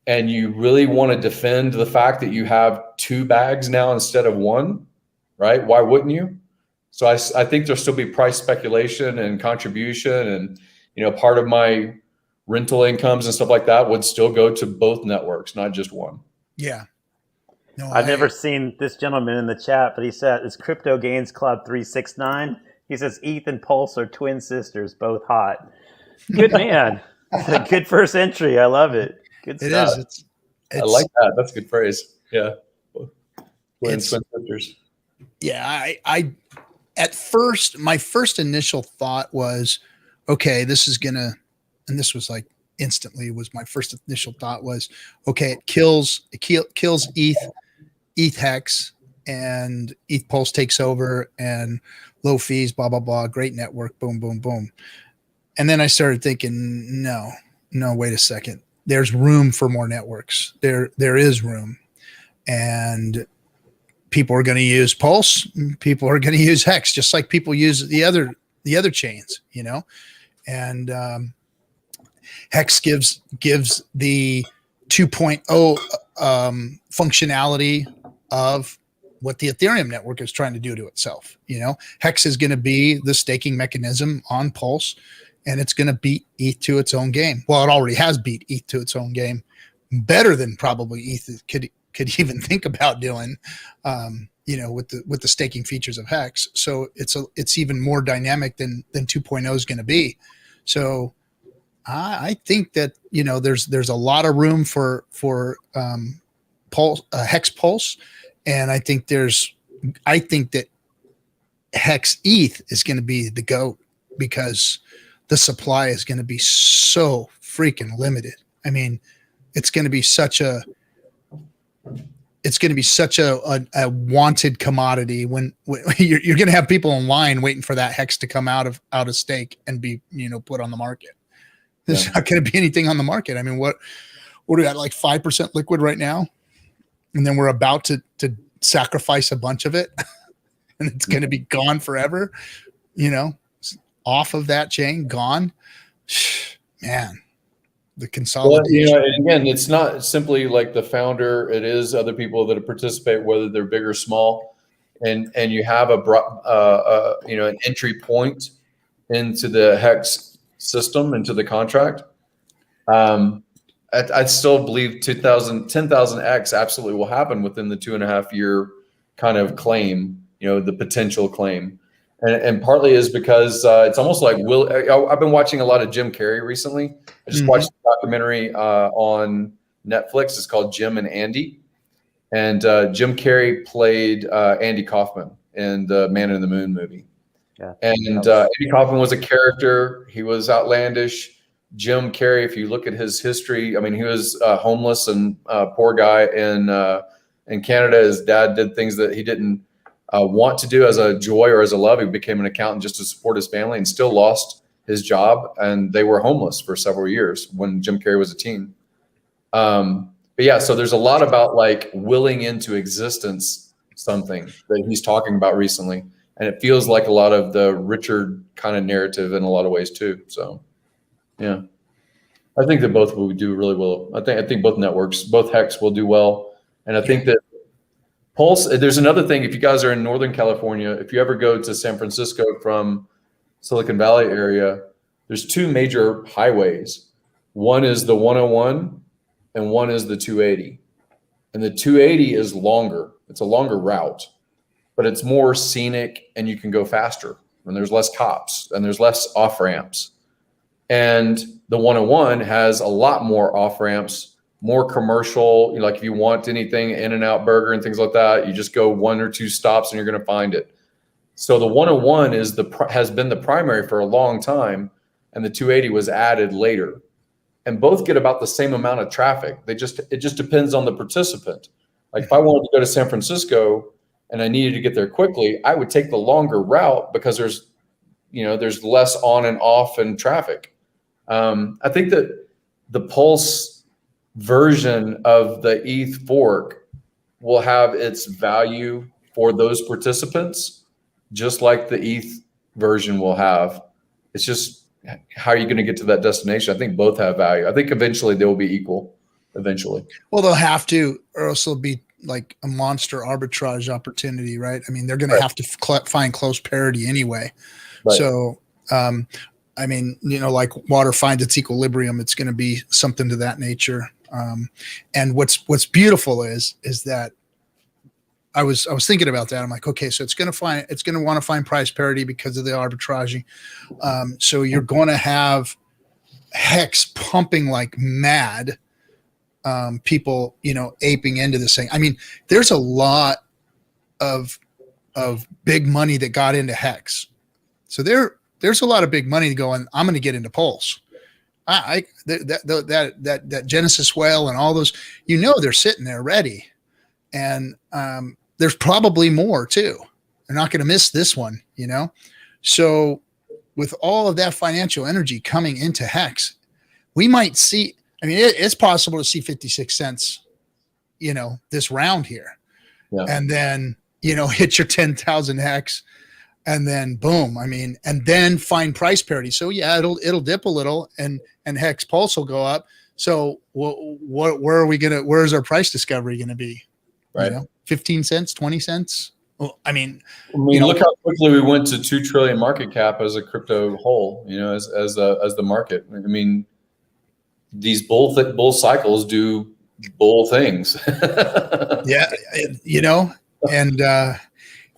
and you really want to defend the fact that you have 2 bags now instead of 1, right? Why wouldn't you? So I think there'll still be price speculation and contribution, and part of my rental incomes and stuff like that would still go to both networks, not just one. Yeah. No, I've never seen this gentleman in the chat, but he said, "It's Crypto Gains Club 369." He says, "ETH and Pulse are twin sisters, both hot." Good man. A good first entry. I love it. Good stuff. It is. I like that. That's a good phrase. Yeah. Twin sisters. Yeah. I at first, my first initial thought was, okay, this is gonna, and this was like instantly was my first initial thought was, okay, it kills ETH Hex, and ETH Pulse takes over, and low fees, blah blah blah, great network, boom boom boom. And then I started thinking, no, wait a second. There's room for more networks. There is room, and people are going to use Pulse. People are going to use Hex, just like people use the other chains, And Hex gives the 2.0 functionality of what the Ethereum network is trying to do to itself. Hex is going to be the staking mechanism on Pulse, and it's going to beat ETH to its own game. Well, it already has beat ETH to its own game better than probably ETH could even think about doing, with the staking features of Hex. So it's even more dynamic than 2.0 is going to be. So I think that, there's a lot of room for Pulse, Hex Pulse. And I think that Hex ETH is going to be the GOAT, because the supply is going to be so freaking limited. I mean, it's going to be such a wanted commodity when you're going to have people in line waiting for that Hex to come out of stake and be, put on the market. There's not going to be anything on the market. I mean, what are we at, like 5% liquid right now? And then we're about to sacrifice a bunch of it and it's going to be gone forever, off of that chain, gone. Man, the consolidation. Well, and again, it's not simply like the founder. It is other people that participate, whether they're big or small, and you have an entry point into the Hex system, into the contract. I still believe 10,000x absolutely will happen within the 2.5 year kind of claim, the potential claim. And partly is because it's almost like I've been watching a lot of Jim Carrey recently. I just watched a documentary on Netflix. It's called Jim and Andy. And Jim Carrey played Andy Kaufman in the Man in the Moon movie. Yeah. And Andy Kaufman was a character. He was outlandish. Jim Carrey, if you look at his history, I mean, he was homeless and poor guy in Canada. His dad did things that he didn't want to do as a joy or as a love. He became an accountant just to support his family and still lost his job. And they were homeless for several years when Jim Carrey was a teen. But yeah, so there's a lot about like willing into existence something that he's talking about recently. And it feels like a lot of the Richard kind of narrative in a lot of ways too. So yeah, I think that both will do really well. I think both networks, both Hex will do well. And I think that Pulse, there's another thing. If you guys are in Northern California, if you ever go to San Francisco from Silicon Valley area, there's 2 major highways. One is the 101 and one is the 280. And the 280 is longer. It's a longer route, but it's more scenic and you can go faster and there's less cops and there's less off ramps. And the 101 has a lot more off ramps more commercial. Like if you want anything, In-N-Out Burger and things like that, you just go 1 or 2 stops and you're going to find it. So the 101 has been the primary for a long time, and the 280 was added later. And both get about the same amount of traffic. It just depends on the participant. Like if I wanted to go to San Francisco and I needed to get there quickly, I would take the longer route because there's less on and off and traffic. I think that the Pulse version of the ETH fork will have its value for those participants, just like the ETH version will have. It's just, how are you going to get to that destination? I think both have value. I think eventually they will be equal. Eventually. Well, they'll have to, or else it'll be like a monster arbitrage opportunity, right? I mean, they're going to have to find close parity anyway. Right. So, I mean, like water finds its equilibrium, it's going to be something to that nature. And what's beautiful is that I was thinking about that. I'm like, okay, so it's going to want to find price parity because of the arbitraging. So you're going to have Hex pumping like mad. People, aping into this thing. I mean, there's a lot of big money that got into Hex. So there's a lot of big money going, I'm going to get into Pulse. That Genesis whale and all those, they're sitting there ready. And there's probably more too. They're not going to miss this one, So with all of that financial energy coming into Hex, we might see, I mean, it's possible to see 56 cents, this round here. Yeah. And then, hit your 10,000 Hex and then boom. I mean, and then find price parity. So yeah, it'll dip a little and Hex Pulse will go up. So where's our price discovery going to be? Right. 15 cents, 20 cents. Well, I mean, look how quickly we went to 2 trillion market cap as a crypto whole, as the market. I mean, these bull cycles do bull things. Yeah. And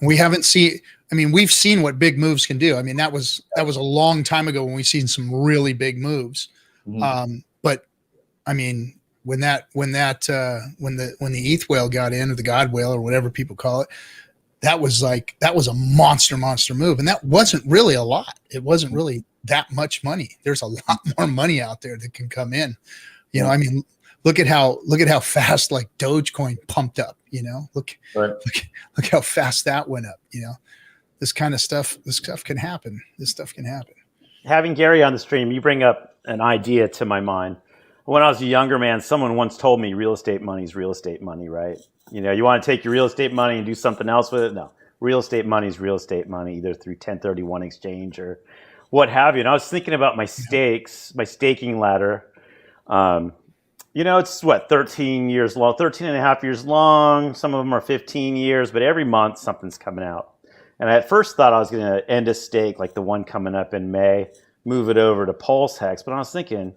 we haven't seen, I mean, we've seen what big moves can do. I mean, that was a long time ago when we've seen some really big moves. Mm-hmm. But I mean, when the ETH whale got in, or the God whale, or whatever people call it, that was a monster move. And that wasn't really a lot. It wasn't really that much money. There's a lot more money out there that can come in. I mean, look at how fast like Dogecoin pumped up, look how fast that went up, this stuff can happen. This stuff can happen. Having Gary on the stream, you bring up an idea to my mind. When I was a younger man, someone once told me real estate money is real estate money, right? You want to take your real estate money and do something else with it? No, real estate money is real estate money, either through 1031 exchange or what have you. And I was thinking about my stakes, my staking ladder. It's 13 years long, 13 and a half years long. Some of them are 15 years, but every month something's coming out. And I at first thought I was going to end a stake like the one coming up in May, move it over to Pulse Hex. But I was thinking,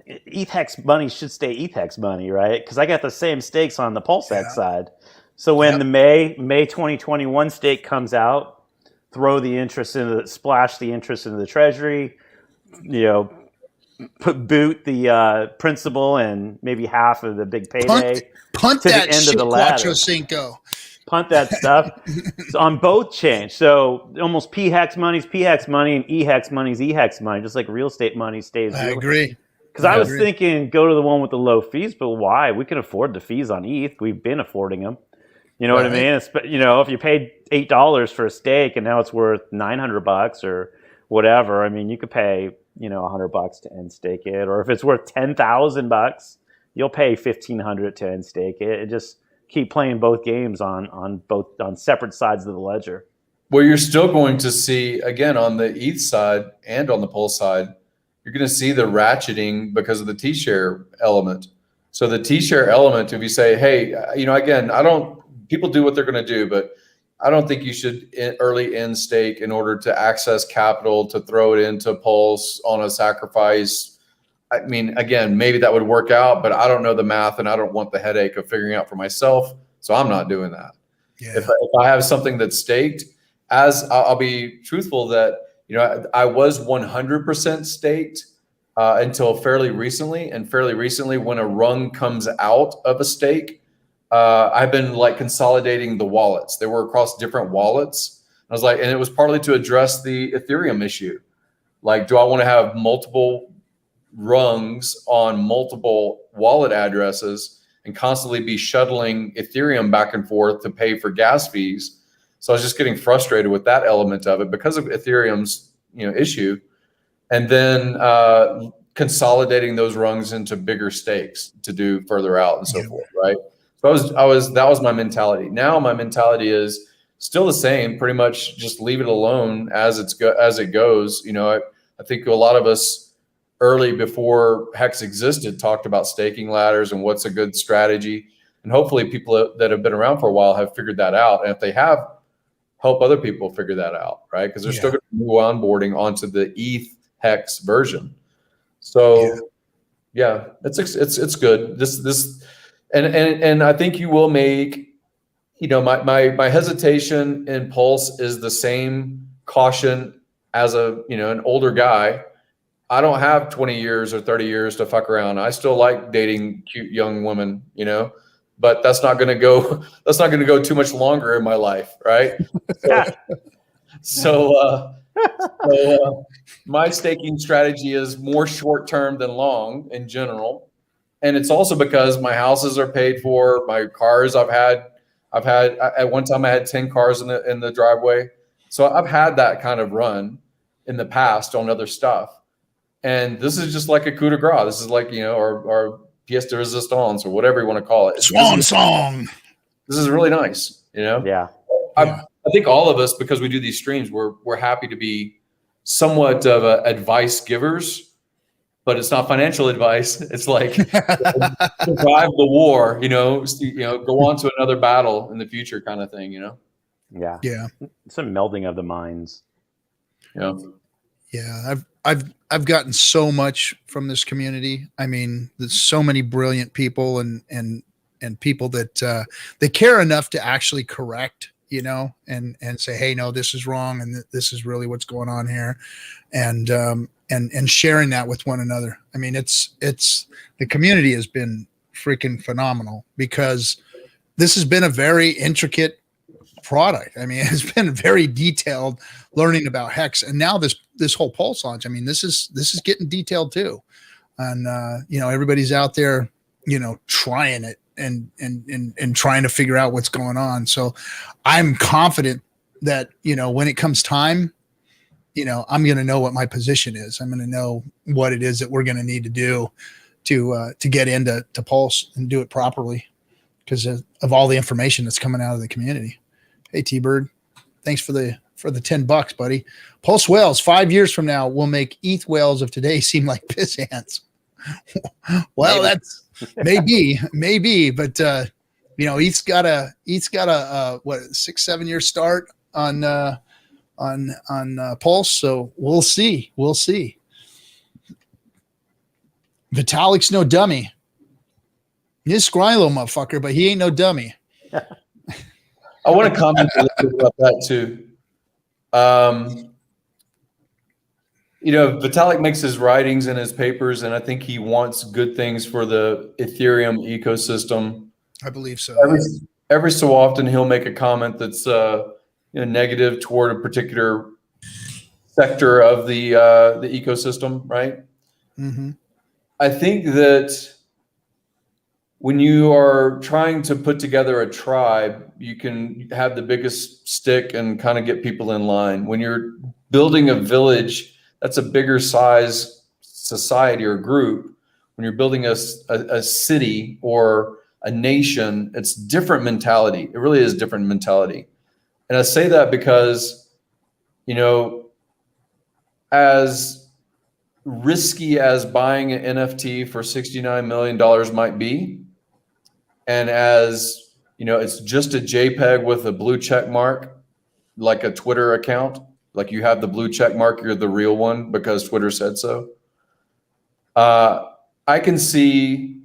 ETH Hex money should stay ETH Hex money, right? Because I got the same stakes on the Pulse Hex side. So when the May 2021 stake comes out, splash the interest into the treasury, boot the principal and maybe half of the big payday. Punt to that the end shit, of the ladder. Quattro Cinco. Punt that stuff. So on both chains. So almost P-Hex money's P-Hex money and E-Hex money's E-Hex money, just like real estate money stays. I agree. Because I was thinking go to the one with the low fees, but why? We can afford the fees on ETH. We've been affording them. You know what I mean? It's, if you paid $8 for a stake and now it's worth $900 or whatever, I mean, you could pay, $100 to end stake it. Or if it's worth $10,000, you'll pay $1,500 to end stake it. It just keep playing both games on separate sides of the ledger. Well, you're still going to see, again, on the ETH side and on the Pulse side, you're going to see the ratcheting because of the T-share element. So the T-share element, if you say, hey, again, people do what they're going to do, but I don't think you should early end stake in order to access capital to throw it into Pulse on a sacrifice. I mean, again, maybe that would work out, but I don't know the math and I don't want the headache of figuring out for myself. So I'm not doing that. Yeah. If I have something that's staked, I'll be truthful that, I was 100% staked until fairly recently. And fairly recently, when a rung comes out of a stake, I've been like consolidating the wallets. They were across different wallets. I was like, and it was partly to address the Ethereum issue. Like, do I want to have multiple rungs on multiple wallet addresses and constantly be shuttling Ethereum back and forth to pay for gas fees? So I was just getting frustrated with that element of it because of Ethereum's issue, and then consolidating those rungs into bigger stakes to do further out and so forth, right? So that was my mentality. Now my mentality is still the same, pretty much just leave it alone as it goes. I think a lot of us early before Hex existed talked about staking ladders and what's a good strategy. And hopefully people that have been around for a while have figured that out. And if they have, help other people figure that out, right? Because they're still going to move onboarding onto the ETH Hex version. So it's good. This and I think you will make, my hesitation in Pulse is the same caution as an older guy. I don't have 20 years or 30 years to fuck around. I still like dating cute young women, but that's not going to go too much longer in my life. Right. So my staking strategy is more short-term than long in general. And it's also because my houses are paid for, my cars I've had at one time I had 10 cars in the driveway. So I've had that kind of run in the past on other stuff. And this is just like a coup de grace. This is like, or pièce de résistance or whatever you want to call it. Swan song. This is really nice, Yeah. I think all of us, because we do these streams, we're happy to be somewhat of advice givers, but it's not financial advice. It's like survive the war, go on to another battle in the future kind of thing, Yeah. Yeah. It's a melding of the minds. Yeah. Yeah. I've gotten so much from this community. I mean, there's so many brilliant people and people that they care enough to actually correct, and say, hey, no, this is wrong. And this is really what's going on here. And sharing that with one another. I mean, it's the community has been freaking phenomenal because this has been a very intricate product. I mean, it's been very detailed learning about Hex, and now this whole Pulse launch. I mean, this is getting detailed too, and everybody's out there, trying it and trying to figure out what's going on. So I'm confident that when it comes time, I'm going to know what my position is. I'm going to know what it is that we're going to need to do to get into Pulse and do it properly because of all the information that's coming out of the community. Hey, T-Bird, thanks for the $10, buddy. Pulse whales 5 years from now will make ETH whales of today seem like piss ants. Well, that's maybe, but ETH's got a 6-7 year start on Pulse, so we'll see. Vitalik's no dummy. He's a Skrilo motherfucker, but he ain't no dummy. I want to comment a little bit about that too. Vitalik makes his writings and his papers, and I think he wants good things for the Ethereum ecosystem. I believe so. Every so often, he'll make a comment that's negative toward a particular sector of the ecosystem, right? Mm-hmm. I think that when you are trying to put together a tribe, you can have the biggest stick and kind of get people in line. When you're building a village, that's a bigger size society or group. When you're building a city or a nation, it's different mentality. It really is different mentality. And I say that because, as risky as buying an NFT for $69 million might be, and as it's just a JPEG with a blue check mark, like a Twitter account, like you have the blue check mark, you're the real one because Twitter said so. I can see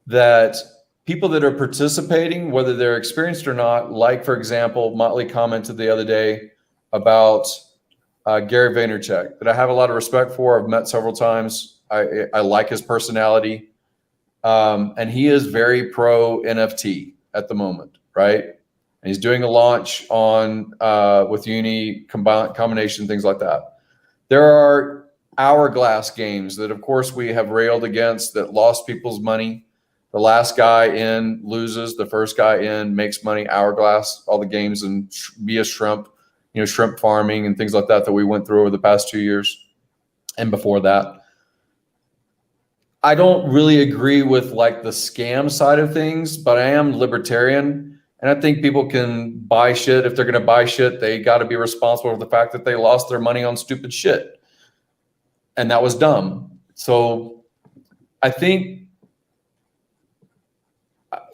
that people that are participating, whether they're experienced or not, like, for example, Motley commented the other day about Gary Vaynerchuk, that I have a lot of respect for. I've met several times. I like his personality. And he is very pro NFT at the moment, right? And he's doing a launch on with Uni combination, things like that. There are hourglass games that, of course, we have railed against that lost people's money. The last guy in loses, the first guy in makes money. Hourglass, all the games, and via shrimp, shrimp farming and things like that we went through over the past 2 years and before that. I don't really agree with like the scam side of things, but I am libertarian. And I think people can buy shit. If they're going to buy shit, they got to be responsible for the fact that they lost their money on stupid shit. And that was dumb. So I think,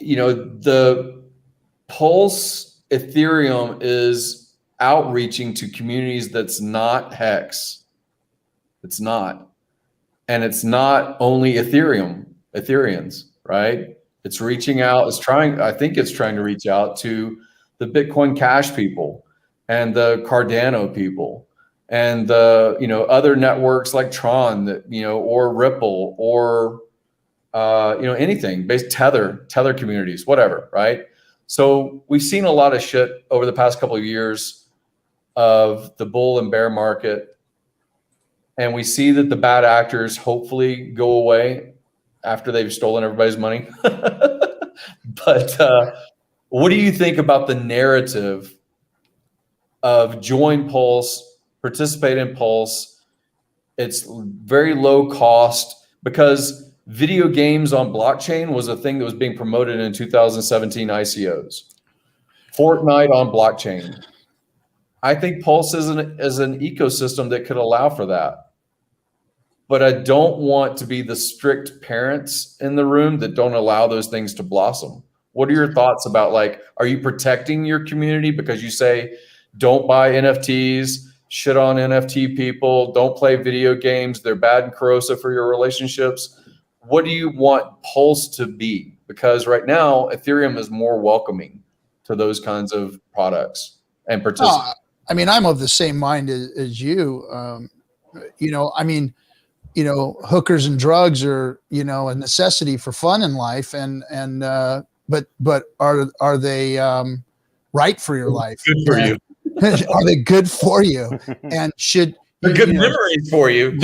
the Pulse Ethereum is outreaching to communities that's not Hex. It's not. And it's not only Ethereans, right? It's reaching out, I think it's trying to reach out to the Bitcoin Cash people and the Cardano people and the, other networks like Tron that, or Ripple or, anything based Tether communities, whatever, right? So we've seen a lot of shit over the past couple of years of the bull and bear market. And we see that the bad actors hopefully go away after they've stolen everybody's money. But what do you think about the narrative of join Pulse, participate in Pulse? It's very low cost because video games on blockchain was a thing that was being promoted in 2017 ICOs. Fortnite on blockchain. I think Pulse is an ecosystem that could allow for that. But I don't want to be the strict parents in the room that don't allow those things to blossom. What are your thoughts about, like, are you protecting your community because you say, don't buy NFTs, shit on NFT people, don't play video games, they're bad and corrosive for your relationships? What do you want Pulse to be? Because right now, Ethereum is more welcoming to those kinds of products and participants. I mean, I'm of the same mind as you. Hookers and drugs are, a necessity for fun in life, but are they right for your life? Good for you. Are they good for you? And should they're good memories for you?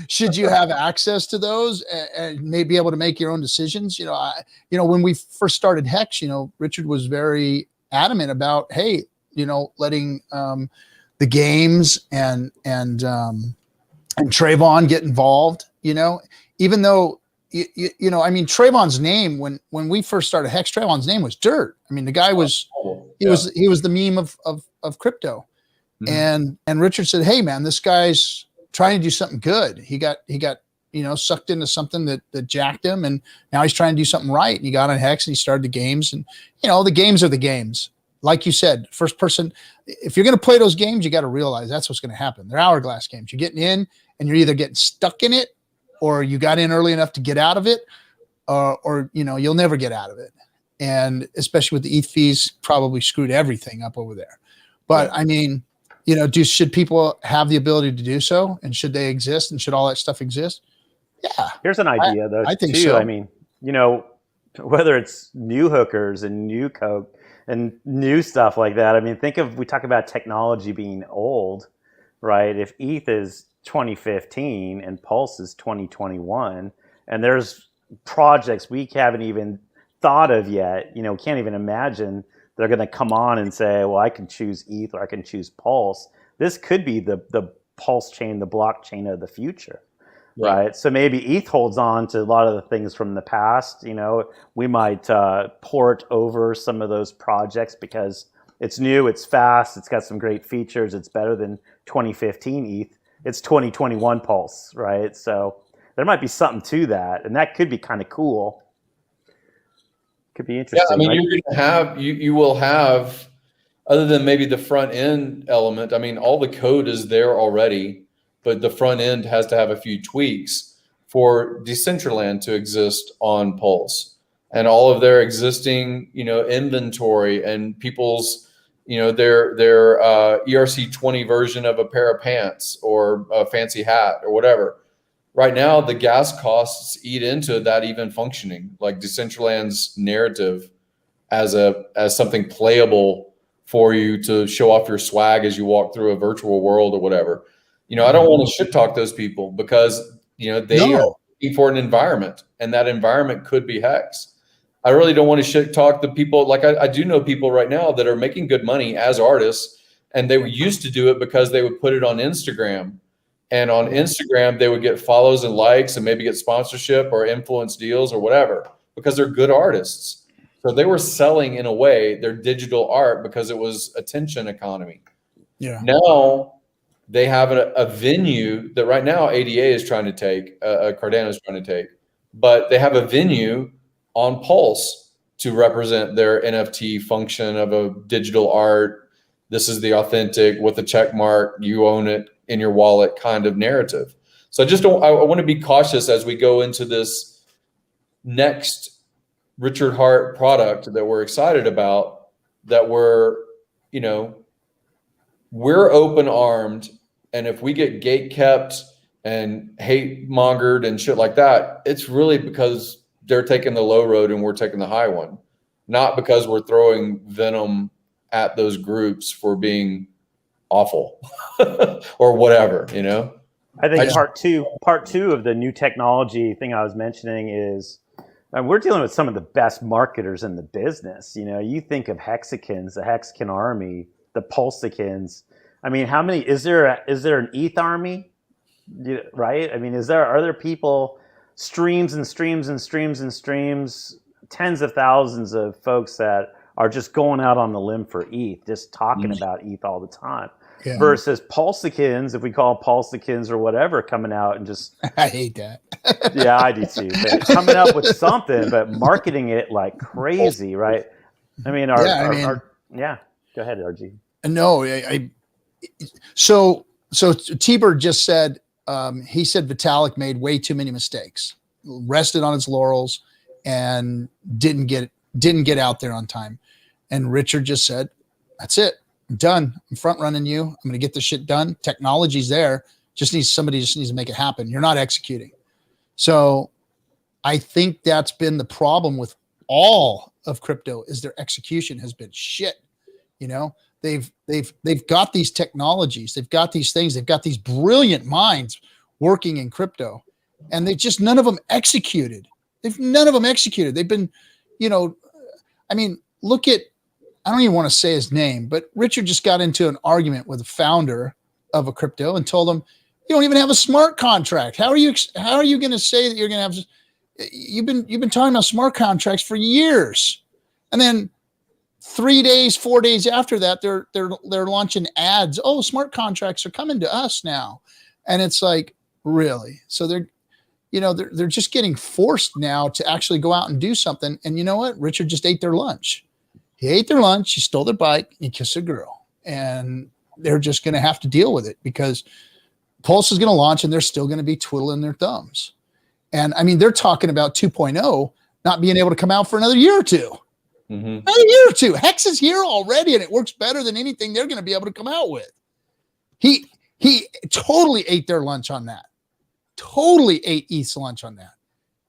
Should you have access to those and maybe be able to make your own decisions? When we first started Hex, Richard was very adamant about, hey, letting the games and Trayvon get involved, even though, Trayvon's name, when we first started Hex, Trayvon's name was dirt. I mean, the guy was, he was the meme of crypto. Mm-hmm. And Richard said, hey man, this guy's trying to do something good. He got, sucked into something that jacked him. And now he's trying to do something right. And he got on Hex and he started the games, and, the games are the games. Like you said, first person, if you're going to play those games, you got to realize that's what's going to happen. They're hourglass games. You're getting in and you're either getting stuck in it, or you got in early enough to get out of it, or you'll never get out of it. And especially with the ETH fees, probably screwed everything up over there. But I mean, should people have the ability to do so? And should they exist? And should all that stuff exist? Yeah. Here's an idea though. I think too. so. I mean, whether it's new hookers and new coke and new stuff like that. I mean, we talk about technology being old, right? If ETH is 2015 and Pulse is 2021, and there's projects we haven't even thought of yet, can't even imagine they're going to come on and say, well, I can choose ETH or I can choose Pulse. This could be the PulseChain, the blockchain of the future, right? So maybe ETH holds on to a lot of the things from the past. We might port over some of those projects because it's new, it's fast, it's got some great features, it's better than 2015 ETH. It's 2021 Pulse, right? So there might be something to that, and that could be kind of cool. Could be interesting. Yeah, I mean, you're going to have, you will have, other than maybe the front end element, I mean, all the code is there already, but the front end has to have a few tweaks for Decentraland to exist on Pulse, and all of their existing, inventory and people's their ERC20 version of a pair of pants or a fancy hat or whatever. Right now, the gas costs eat into that even functioning, like Decentraland's narrative as something playable for you to show off your swag as you walk through a virtual world or whatever. I don't want to shit talk those people because, they are looking for an environment, and that environment could be Hex. I really don't want to shit talk the people. Like I do know people right now that are making good money as artists, and they used to do it because they would put it on Instagram. And on Instagram, they would get follows and likes and maybe get sponsorship or influence deals or whatever because they're good artists. So they were selling, in a way, their digital art because it was attention economy. Yeah. Now they have a venue that right now ADA is trying to take, Cardano is trying to take, but they have a venue on Pulse to represent their NFT function of a digital art. This is the authentic with the check mark, you own it in your wallet kind of narrative. So I want to be cautious as we go into this next Richard Hart product that we're excited about, that we're open armed. And if we get gate kept and hate mongered and shit like that, it's really because they're taking the low road and we're taking the high one, not because we're throwing venom at those groups for being awful or whatever, I think part two of the new technology thing I was mentioning is we're dealing with some of the best marketers in the business. You think of Hexicans, the Hexican army, the PulseCans. I mean, how many is there an ETH army? Right? I mean, are there people, streams and streams and streams and streams, tens of thousands of folks that are just going out on the limb for ETH, just talking about ETH all the time. Yeah. Versus PulseCans, if we call PulseCans or whatever, coming out and just I hate that. Yeah, I do too. But coming up with something, but marketing it like crazy, right? I mean, go ahead, RG. No, so T-Bird just said he said Vitalik made way too many mistakes, rested on his laurels, and didn't get out there on time. And Richard just said, "That's it. I'm done. I'm front running you. I'm going to get this shit done. Technology's there. Somebody just needs to make it happen. You're not executing." So I think that's been the problem with all of crypto is their execution has been shit. They've got these technologies, they've got these things, they've got these brilliant minds working in crypto, and none of them executed. None of them executed. They've been, look at, I don't even want to say his name, but Richard just got into an argument with the founder of a crypto and told him, "You don't even have a smart contract. How are you going to say that you're going to have? You've been talking about smart contracts for years." And then 4 days after that, they're launching ads. "Oh, smart contracts are coming to us now," and it's like, really? So they're just getting forced now to actually go out and do something. And you know what? Richard just ate their lunch. He ate their lunch. He stole their bike. He kissed a girl, and they're just going to have to deal with it because Pulse is going to launch, and they're still going to be twiddling their thumbs. And I mean, they're talking about 2.0 not being able to come out for another year or two. Mm-hmm. Another year or two. Hex is here already, and it works better than anything they're going to be able to come out with. He totally ate their lunch on that. Totally ate ETH's lunch on that.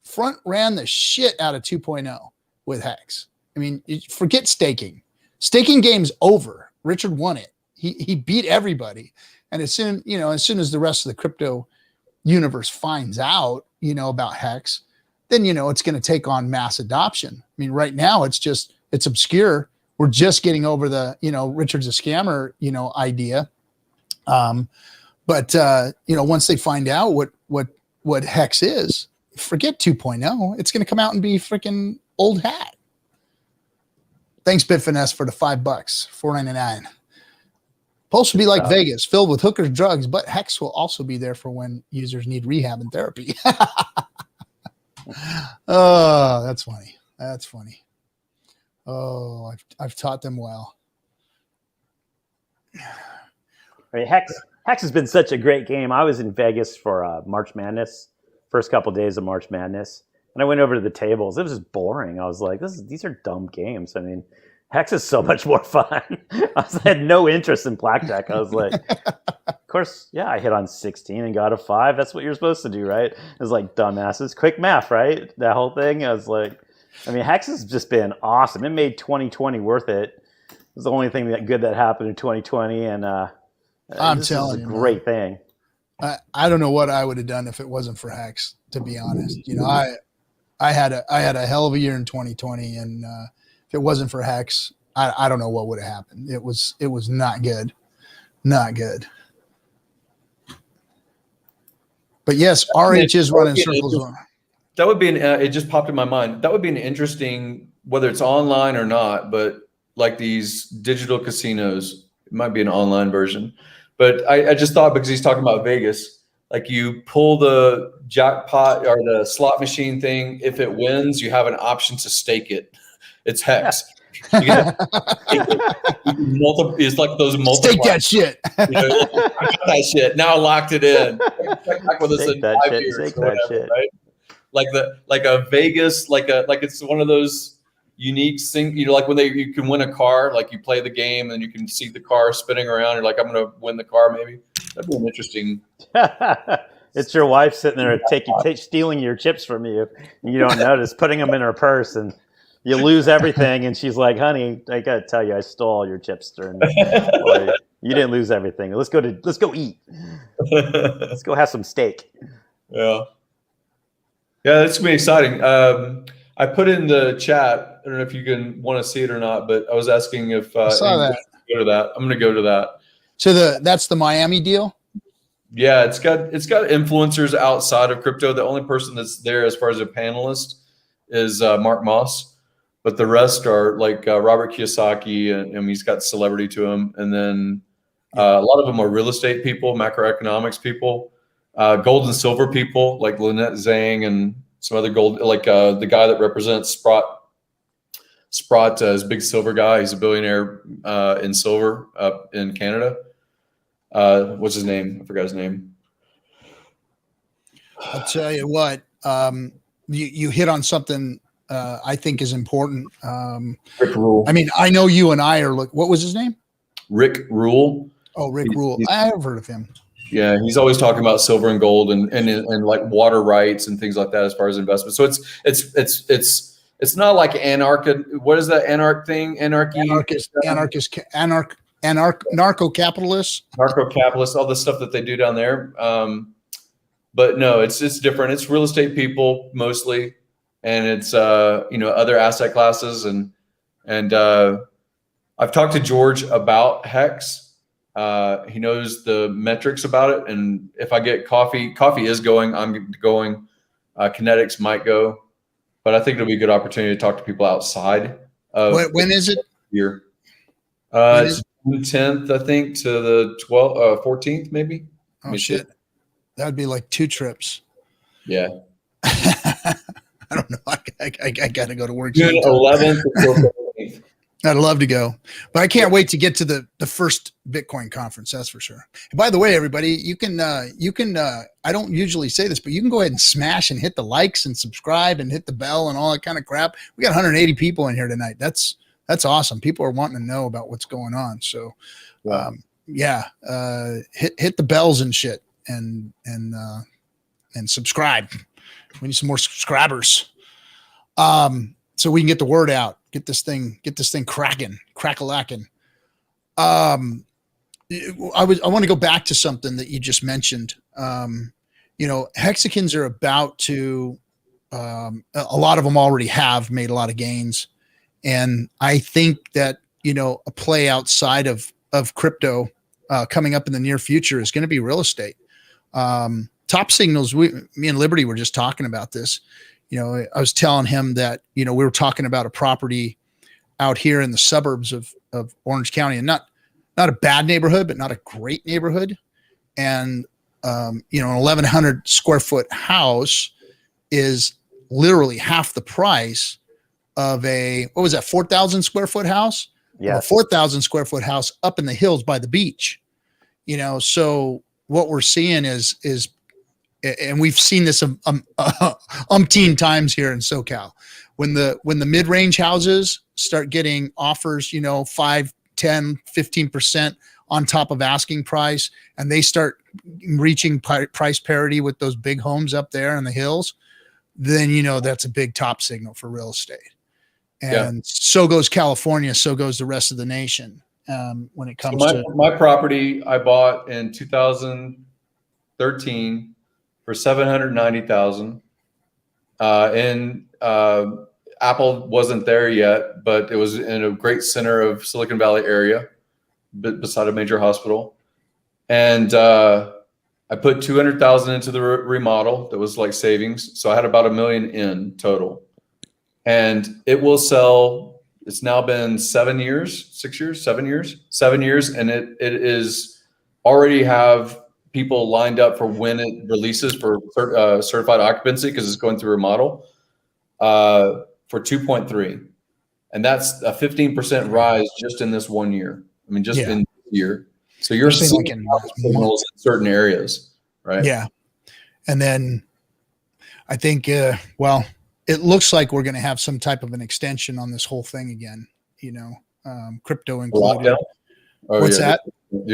Front ran the shit out of 2.0 with Hex. I mean, forget staking. Staking game's over. Richard won it. He beat everybody. And as soon as the rest of the crypto universe finds out, about Hex, then, it's going to take on mass adoption. I mean, right now it's obscure. We're just getting over the, Richard's a scammer, idea. But once they find out what Hex is, forget 2.0. It's going to come out and be freaking old hat. Thanks, Bitfinesse, for the $5, $4.99. Pulse will be like Vegas, filled with hookers, drugs, but Hex will also be there for when users need rehab and therapy. Oh, that's funny. That's funny. Oh, I've taught them well. Right, Hex has been such a great game. I was in Vegas for March Madness, first couple of days of March Madness, and I went over to the tables. It was just boring. I was like, these are dumb games. I mean, Hex is so much more fun. I had no interest in blackjack. I was like, of course, yeah, I hit on 16 and got a 5. That's what you're supposed to do, right? It was like dumbasses. Quick math, right? That whole thing. I was like, I mean, Hex has just been awesome. It made 2020 worth it. It was the only thing that good that happened in 2020, and I'm telling you, it's a great thing. I don't know what I would have done if it wasn't for Hex, to be honest. You know, I had a hell of a year in 2020, and if it wasn't for Hex, I don't know what would have happened. It was not good, not good. But yes, RH is running circles. That would be it just popped in my mind. That would be an interesting, whether it's online or not, but like these digital casinos, it might be an online version. But I just thought, because he's talking about Vegas, like you pull the jackpot or the slot machine thing. If it wins, you have an option to stake it. It's Hex. It's like those multiple. Stake that shit. You know, I got that shit. Now I locked it in. Check back with us in 5 years or whatever, right? Like a Vegas, like it's one of those unique things, you know, like when you can win a car, like you play the game and you can see the car spinning around. You're like, I'm going to win the car. Maybe that'd be an interesting. It's your wife sitting there stealing your chips from you, and you don't notice, putting them in her purse, and you lose everything. And she's like, honey, I got to tell you, I stole all your chips during you didn't lose everything. Let's go eat. Let's go have some steak. Yeah. Yeah, that's gonna be exciting. I put in the chat. I don't know if you want to see it or not, but I was asking if I saw that. Go to that. I'm going to go to that. So that's the Miami deal. Yeah, it's got influencers outside of crypto. The only person that's there as far as a panelist is Mark Moss, but the rest are like Robert Kiyosaki, and he's got celebrity to him, and then a lot of them are real estate people, macroeconomics people, gold and silver people like Lynette Zhang and some other gold, like the guy that represents Sprott is a big silver guy. He's a billionaire in silver up in Canada. What's his name? I forgot his name. I'll tell you what, you hit on something I think is important. Rick Rule. I mean, I know you and I are what was his name? Rick Rule. Oh, Rick Rule. I have heard of him. Yeah, he's always talking about silver and gold and like water rights and things like that as far as investment. So it's not like what is that thing? Narco-capitalists, all the stuff that they do down there. But no, it's different. It's real estate people mostly, and it's other asset classes and I've talked to George about Hex. He knows the metrics about it, and if I get coffee is going. I'm going. Kinetics might go, but I think it'll be a good opportunity to talk to people outside. When is it? Here, it's June 10th, I think, to the 14th, maybe. Oh shit, that'd be like 2 trips. Yeah. I don't know. I got to go to work. June 11th until 15th. I'd love to go, but I can't wait to get to the first Bitcoin conference. That's for sure. And by the way, everybody, you can, I don't usually say this, but you can go ahead and smash and hit the likes and subscribe and hit the bell and all that kind of crap. We got 180 people in here tonight. That's awesome. People are wanting to know about what's going on. So, hit the bells and shit and subscribe. We need some more subscribers. So we can get the word out. Get this thing cracking, crack-a-lacking. I want to go back to something that you just mentioned. Hexagons are about to, a lot of them already have made a lot of gains. And I think that, a play outside of crypto coming up in the near future is going to be real estate. Top signals, me and Liberty were just talking about this. I was telling him that, we were talking about a property out here in the suburbs of Orange County, and not a bad neighborhood, but not a great neighborhood. And, an 1,100 square foot house is literally half the price of a 4,000 square foot house? Yeah. A 4,000 square foot house up in the hills by the beach. So what we're seeing is, and we've seen this umpteen times here in SoCal. when the mid-range houses start getting offers, 5, 10, 15% on top of asking price, and they start reaching price parity with those big homes up there in the hills, then that's a big top signal for real estate. And so goes California, so goes the rest of the nation. When it comes to my property, I bought in 2013 for $790,000. Apple wasn't there yet, but it was in a great center of Silicon Valley area, beside a major hospital. And I put $200,000 into the remodel. That was like savings. So I had about $1 million in total. And it will sell. It's now been 7 years, 6 years, 7 years, 7 years. And it is already have people lined up for when it releases for certified occupancy, because it's going through remodel, for 2.3. And that's a 15% rise just in this 1 year. I mean, just in this year. So you're seeing signals in certain areas, right? Yeah. And then I think, it looks like we're going to have some type of an extension on this whole thing again, crypto included. What's that?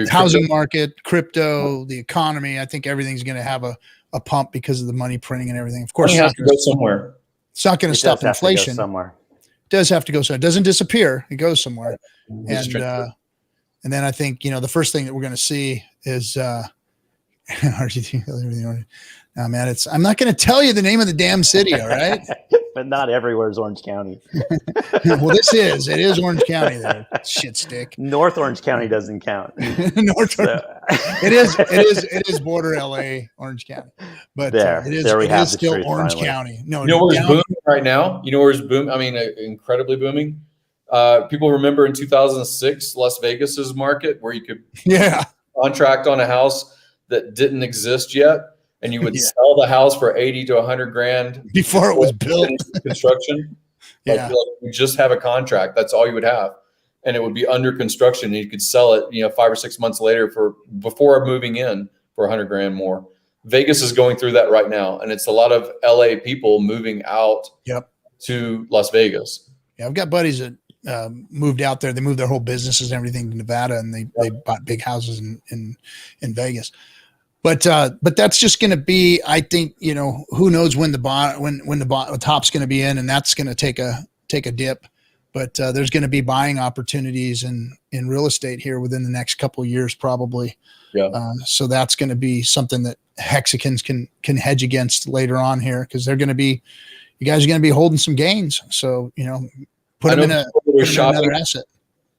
Housing market, crypto, the economy. I think everything's going to have a pump because of the money printing and everything. Of course, it has to go somewhere. It's not going to stop inflation. Somewhere. It does have to go somewhere. It doesn't disappear. It goes somewhere. And then I think, the first thing that we're going to see is RG3. No, man, I'm not going to tell you the name of the damn city, all right? But not everywhere is Orange County. Well, it is Orange County there. Shit stick. North Orange County doesn't count. It is border LA, Orange County. But it is still Orange County. No, where it's booming right now? Where it's booming? I mean, incredibly booming. People remember in 2006, Las Vegas's market, where you could contract on a house that didn't exist yet, and you would sell the house for 80 to 100 grand before it was built. Construction. You just have a contract. That's all you would have, and it would be under construction. And you could sell it, 5 or 6 months later before moving in for 100 grand more. Vegas is going through that right now, and it's a lot of LA people moving out to Las Vegas. Yeah, I've got buddies that moved out there. They moved their whole businesses and everything to Nevada, and they bought big houses in Vegas. But that's just going to be, I think, who knows when the top's going to be in, and that's going to take a dip. But there's going to be buying opportunities in real estate here within the next couple of years, probably. Yeah. So that's going to be something that Hexicans can hedge against later on here, because you guys are going to be holding some gains. So put them in another asset.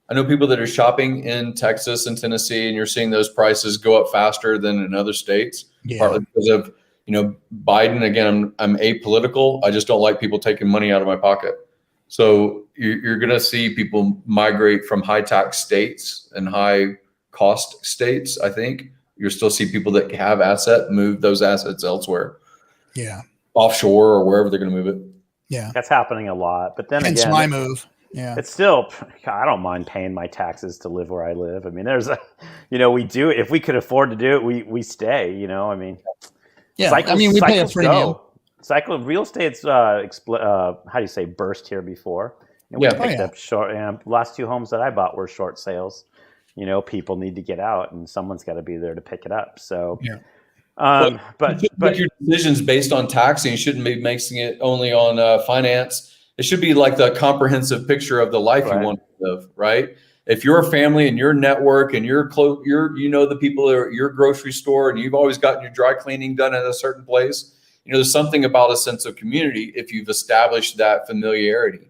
I know people that are shopping in Texas and Tennessee, and you're seeing those prices go up faster than in other states, partly because of, Biden. Again, I'm apolitical. I just don't like people taking money out of my pocket. So you're going to see people migrate from high tax states and high cost states. I think you'll still see people that have move those assets elsewhere. Yeah. Offshore or wherever they're going to move it. Yeah. That's happening a lot. But then hence again, my move. Yeah. It's still, I don't mind paying my taxes to live where I live. I mean, we do, if we could afford to do it, we stay, I mean, we pay a premium. Real estate's, burst here before. And we picked up short, last 2 homes that I bought were short sales. People need to get out, and someone's got to be there to pick it up. So, but your decisions based on taxing, you shouldn't be making it only on finance. It should be like the comprehensive picture of the life you want to live, right? If you're a family and your network and you're close, the people at your grocery store, and you've always gotten your dry cleaning done at a certain place, there's something about a sense of community if you've established that familiarity.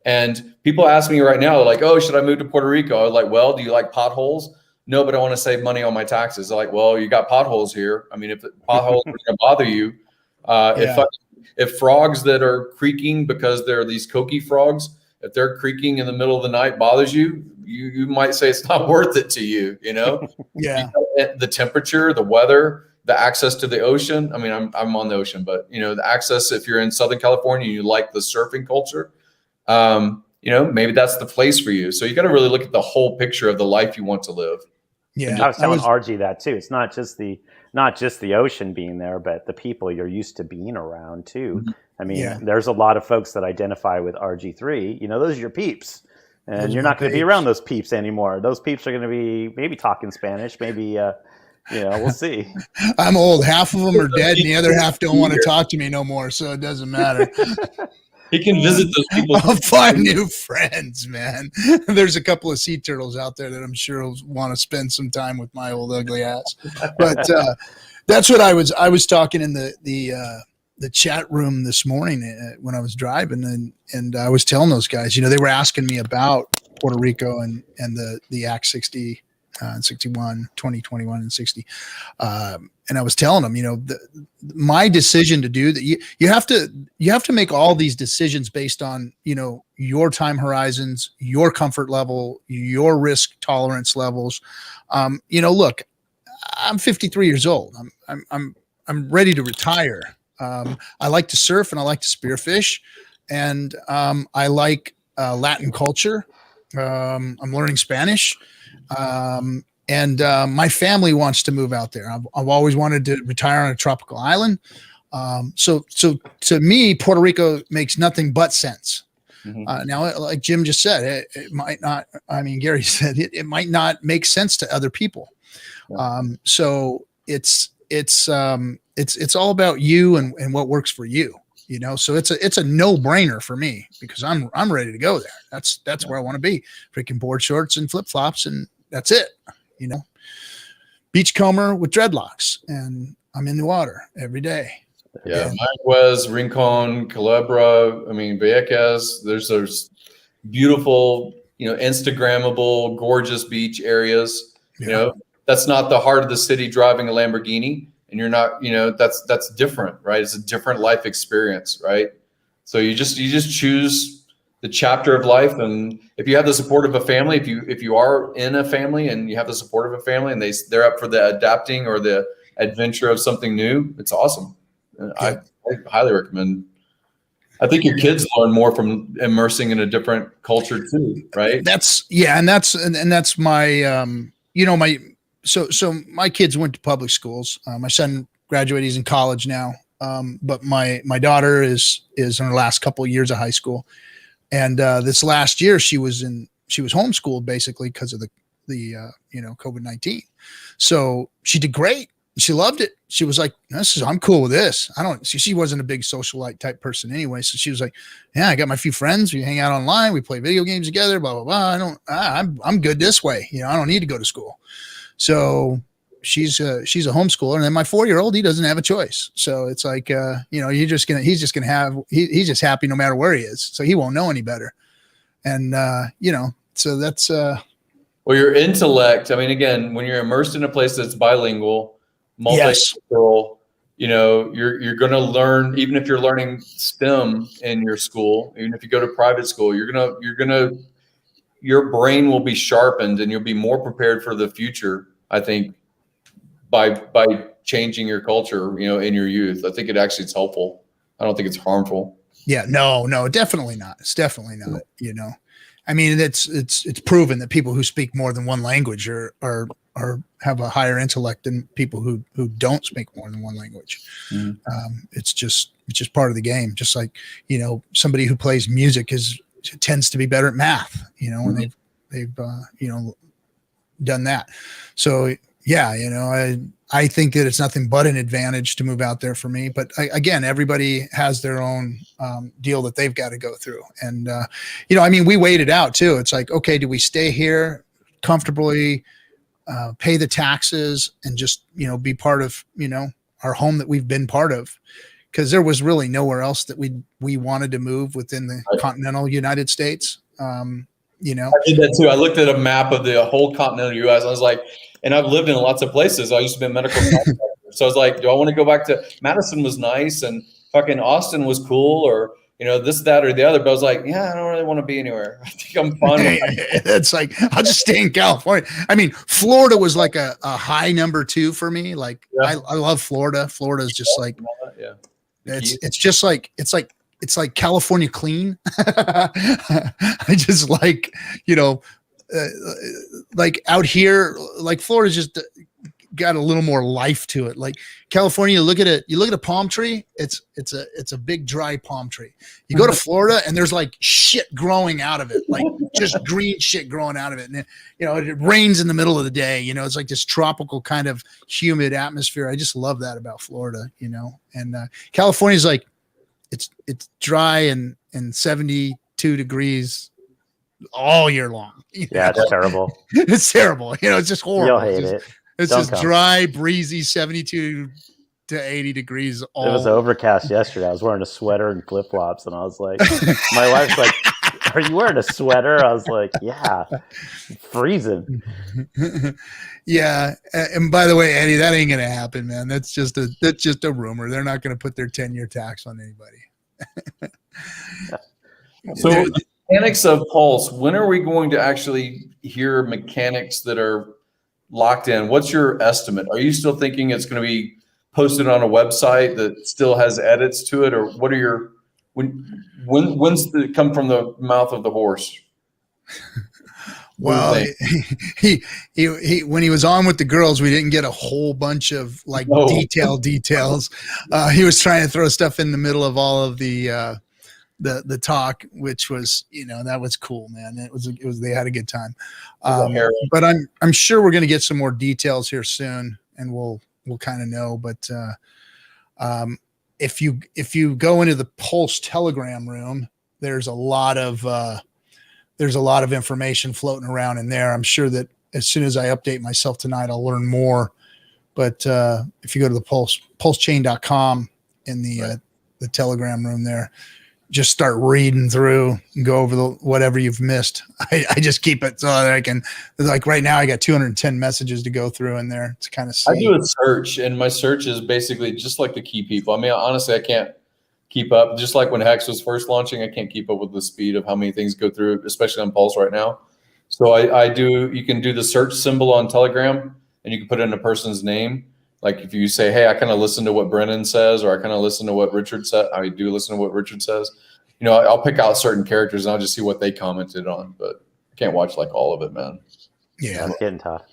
And people ask me right now, they're like, oh, should I move to Puerto Rico? I was like, well, do you like potholes? No, but I want to save money on my taxes. They're like, well, you got potholes here. I mean, if the potholes are going to bother you, if frogs that are creaking because they're these coqui frogs, if they're creaking in the middle of the night bothers you, you might say it's not worth it to you, Yeah. The temperature, the weather, the access to the ocean. I mean, I'm on the ocean, but the access, if you're in Southern California, you like the surfing culture, maybe that's the place for you. So you got to really look at the whole picture of the life you want to live. Yeah, I was telling RG that too. It's not just the ocean being there, but the people you're used to being around too. Mm-hmm. I mean, there's a lot of folks that identify with RG3. You know, those are your peeps, and you're not going to be around those peeps anymore. Those peeps are going to be maybe talking Spanish, maybe. We'll see. I'm old. Half of them are dead, and the other half don't want to talk to me no more. So it doesn't matter. He can visit those people. I'll find new friends, man. There's a couple of sea turtles out there that I'm sure will want to spend some time with my old ugly ass. But that's what I was talking in the chat room this morning when I was driving, and I was telling those guys, they were asking me about Puerto Rico and the Act 60 and 61, 20, 21, and 60. And I was telling them, my decision to do that, you have to make all these decisions based on, your time horizons, your comfort level, your risk tolerance levels. Look, I'm 53 years old. I'm ready to retire. I like to surf and I like to spearfish, and I like Latin culture. I'm learning Spanish. And my family wants to move out there. I've always wanted to retire on a tropical island. So to me, Puerto Rico makes nothing but sense. Mm-hmm. Now, like Jim just said, it might not, Gary said it might not make sense to other people. Yeah. So it's all about you and what works for you. So it's a no brainer for me because I'm ready to go there. That's where I want to be. Freaking board shorts and flip flops, and that's it. Beachcomber with dreadlocks, and I'm in the water every day. Yeah, Marquez, Rincon, Culebra. Vieques. There's those beautiful, Instagrammable, gorgeous beach areas. Yeah. That's not the heart of the city driving a Lamborghini. And you're not, that's different, right? It's a different life experience, right? So you just choose the chapter of life, and if you have the support of a family, if you are in a family and you have the support of a family, and they're up for the adapting or the adventure of something new, it's awesome. I highly recommend. I think your kids learn more from immersing in a different culture too, right? That's my So my kids went to public schools. My son graduated; he's in college now. But my daughter is in her last couple of years of high school, and this last year she was homeschooled basically because of the COVID-19. So she did great. She loved it. She was like, I'm cool with this. She wasn't a big socialite type person anyway. So she was like, yeah, I got my few friends. We hang out online. We play video games together, blah, blah, blah. I'm good this way. I don't need to go to school. So she's a homeschooler. And then my 4-year-old, he doesn't have a choice. So it's like, he's just happy no matter where he is. So he won't know any better. And, so that's, well, your intellect, again, when you're immersed in a place that's bilingual, multicultural, you're going to learn, even if you're learning STEM in your school, even if you go to private school, your brain will be sharpened and you'll be more prepared for the future, I think, by changing your culture, in your youth. I think it's helpful. I don't think it's harmful. Yeah, no, definitely not. It's definitely not, it's proven that people who speak more than one language are have a higher intellect than people who don't speak more than one language. Mm-hmm. It's just part of the game. Just like, somebody who plays music tends to be better at math, when they've done that. So yeah, I think that it's nothing but an advantage to move out there for me. But again, everybody has their own deal that they've got to go through. And, we weighed it out too. It's like, okay, do we stay here comfortably, pay the taxes and just, be part of, our home that we've been part of? Because there was really nowhere else that we wanted to move within the continental United States. I did that too. I looked at a map of the whole continental U.S. I was like, and I've lived in lots of places. I used to be a medical contractor. So I was like, do I want to go back to Madison was nice and fucking Austin was cool, or this, that, or the other. But I was like, yeah, I don't really want to be anywhere. I think I'm fine. It's like, I'll just stay in California. Florida was like a high number 2 for me. Like, yeah. I love Florida. Florida is just like, yeah. It's just like, it's like California clean. I just like, like out here, like Florida's just got a little more life to it. Like California, you look at a palm tree, it's a big dry palm tree. You go to Florida and there's like shit growing out of it, like just green shit growing out of it. And it rains in the middle of the day, it's like this tropical kind of humid atmosphere. I just love that about Florida, and California's like, it's dry and 72 degrees all year long. Yeah, it's terrible. It's terrible. It's just horrible. You'll hate it. It's just dry, breezy, 72 to 80 degrees. It was overcast yesterday. I was wearing a sweater and flip flops, and I was like, my wife's like, "Are you wearing a sweater?" I was like, "Yeah, freezing." Yeah, and by the way, Eddie, that ain't gonna happen, man. That's just a rumor. They're not gonna put their 10-year tax on anybody. So, the mechanics of Pulse. When are we going to actually hear mechanics that are locked in? What's your estimate? Are you still thinking it's going to be posted on a website that still has edits to it, or what are your when's the come from the mouth of the horse? Well, he when he was on with the girls, we didn't get a whole bunch of like details. He was trying to throw stuff in the middle of all of the talk, which was, that was cool, man. It was they had a good time. But I'm sure we're going to get some more details here soon, and we'll kind of know. But if you go into the Pulse Telegram room, there's a lot of information floating around in there. I'm sure that as soon as I update myself tonight, I'll learn more. But if you go to the PulseChain.com in the Telegram room there, just start reading through and go over whatever you've missed. I just keep it so that I can, like right now I got 210 messages to go through in there. It's kind of I do a search, and my search is basically just like the key people. I mean, honestly, I can't keep up. Just like when Hex was first launching, I can't keep up with the speed of how many things go through, especially on Pulse right now. So you can do the search symbol on Telegram, and you can put in a person's name. Like if you say, hey, I kind of listen to what Brennan says, or I kind of listen to what Richard said. I do listen to what Richard says. I'll pick out certain characters and I'll just see what they commented on, but I can't watch like all of it, man. Yeah. It's getting tough.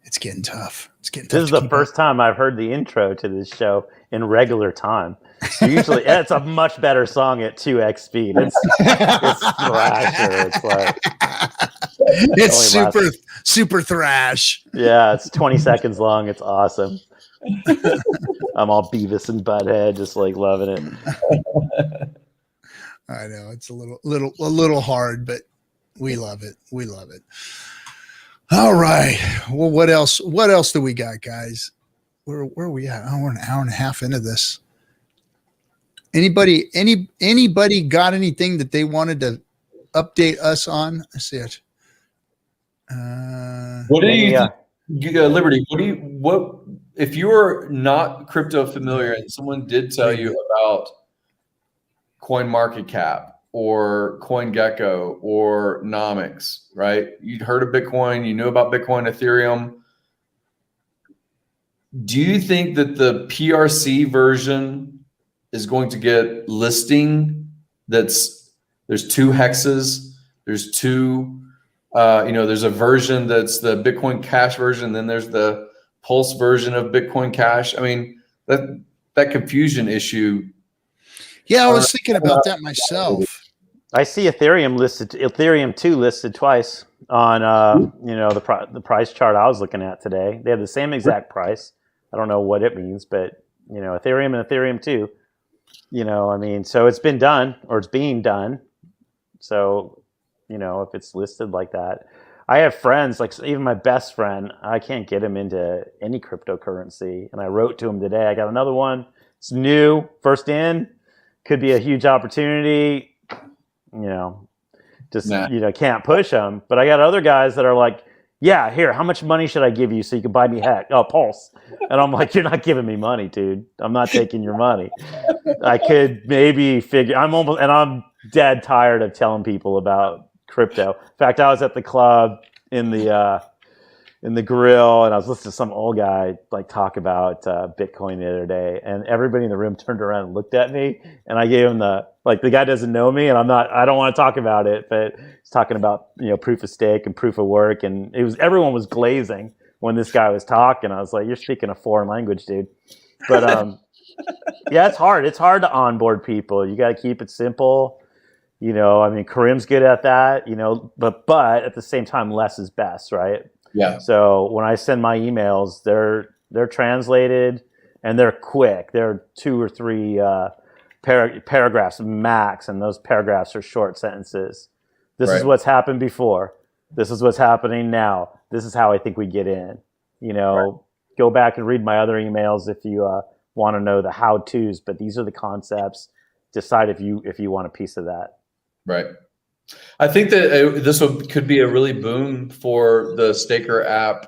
It's getting tough. This is the first time I've heard the intro to this show in regular time. Usually it's a much better song at 2x speed. It's thrasher. It's like it's super thrash. Yeah, it's 20 seconds long. It's awesome. I'm all Beavis and Butthead, just like loving it. I know it's a little hard, but we love it. We love it. All right. Well, what else do we got, guys? Where are we at? Oh, we're an hour and a half into this. Anybody got anything that they wanted to update us on? I see it. What do you Liberty? What if you're not crypto familiar and someone did tell you about CoinMarketCap or CoinGecko or Nomics, right? You'd heard of Bitcoin, you knew about Bitcoin, Ethereum. Do you think that the PRC version is going to get listing? There's 2 hexes, there's 2, there's a version that's the Bitcoin Cash version, then there's the Pulse version of Bitcoin Cash. I mean, that confusion issue. Yeah, I was thinking about that myself. I see Ethereum 2 listed twice on the price chart I was looking at today. They have the same exact price. I don't know what it means, but Ethereum and Ethereum 2. So it's been done, or it's being done. So, if it's listed like that, I have friends, like even my best friend, I can't get him into any cryptocurrency. And I wrote to him today, I got another one. It's new, first in, could be a huge opportunity. Can't push them. But I got other guys that are like, yeah, here, how much money should I give you so you can buy me Pulse? And I'm like, you're not giving me money, dude. I'm not taking your money. I could maybe I'm dead tired of telling people about crypto. In fact, I was at the club in the in the grill, and I was listening to some old guy like talk about Bitcoin the other day, and everybody in the room turned around and looked at me, and I gave him the guy doesn't know me, and I don't want to talk about it, but he's talking about proof of stake and proof of work, and everyone was glazing when this guy was talking. I was like, you're speaking a foreign language, dude. But yeah, it's hard. It's hard to onboard people. You got to keep it simple. Karim's good at that, but at the same time, less is best, right? Yeah. So when I send my emails, they're translated and they're quick. They're 2 or 3 paragraphs max, and those paragraphs are short sentences. This is what's happened before. This is what's happening now. This is how I think we get in. Go back and read my other emails if you want to know the how-tos, but these are the concepts. Decide if you want a piece of that. Right. I think that this could be a really boom for the Staker app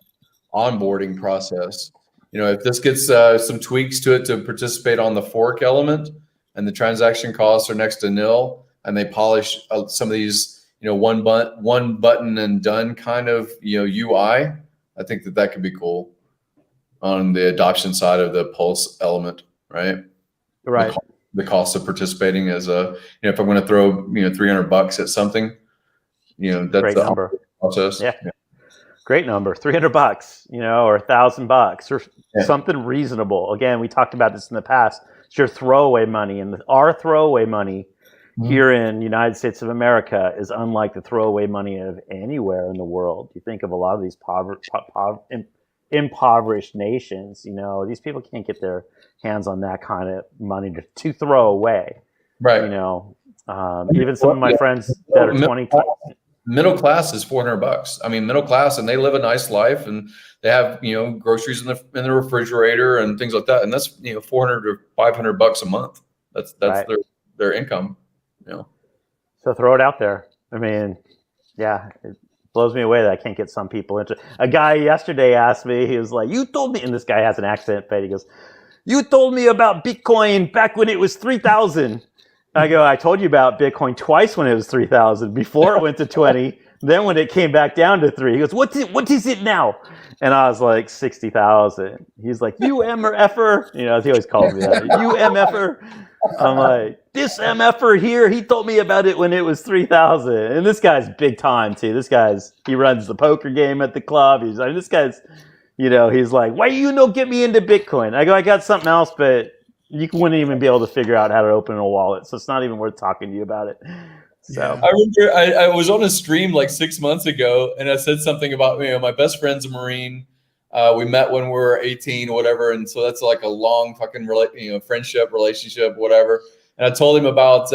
onboarding process. If this gets some tweaks to it to participate on the fork element, and the transaction costs are next to nil, and they polish some of these, one button and done kind of UI, I think that could be cool on the adoption side of the Pulse element, right? Right. The cost of participating as if I'm going to throw $300 at something, that's great the number process. Yeah. Great number, $300, or $1,000 or something reasonable. Again, we talked about this in the past. It's your throwaway money, and our throwaway money here in United States of America is unlike the throwaway money of anywhere in the world. You think of a lot of these impoverished nations, these people can't get their hands on that kind of money to throw away. Right. Even some of my friends that are 20. Middle class is $400. I mean, middle class, and they live a nice life, and they have groceries in the refrigerator and things like that, and that's $400 or $500 a month. That's right. their income. So throw it out there. I mean, yeah. It blows me away that I can't get some people into. A guy yesterday asked me, he was like, "You told me," and this guy has an accent, but he goes, "You told me about Bitcoin back when it was 3,000." I go, "I told you about Bitcoin twice when it was 3,000. Before it went to 20, then when it came back down to 3." He goes, "What is it now?" And I was like, 60,000. He's like, "You MFer," he always calls me that. "You MFer." I'm like, "This MFer here, he told me about it when it was 3,000. And this guy's big time too. He runs the poker game at the club. He's like, he's like, "Why you no get me into Bitcoin?" I go, "I got something else, but you wouldn't even be able to figure out how to open a wallet. So it's not even worth talking to you about it." So I remember I was on a stream like 6 months ago, and I said something about, my best friend's a Marine. We met when we were 18 or whatever. And so that's like a long fucking, friendship, relationship, whatever. And I told him about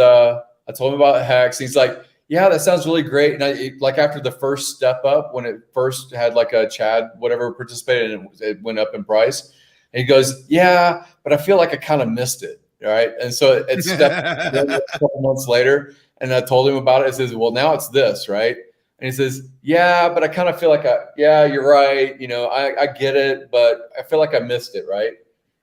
Hex. He's like, "Yeah, that sounds really great." And like after the first step up, when it first had like a Chad, whatever, participated, and it went up in price. And he goes, "Yeah, but I feel like I kind of missed it." All right. And so it stepped a couple months later, and I told him about it. I says, "Well, now it's this, right?" And he says, "Yeah, but I kind of feel like yeah, you're right. I get it, but I feel like I missed it." Right.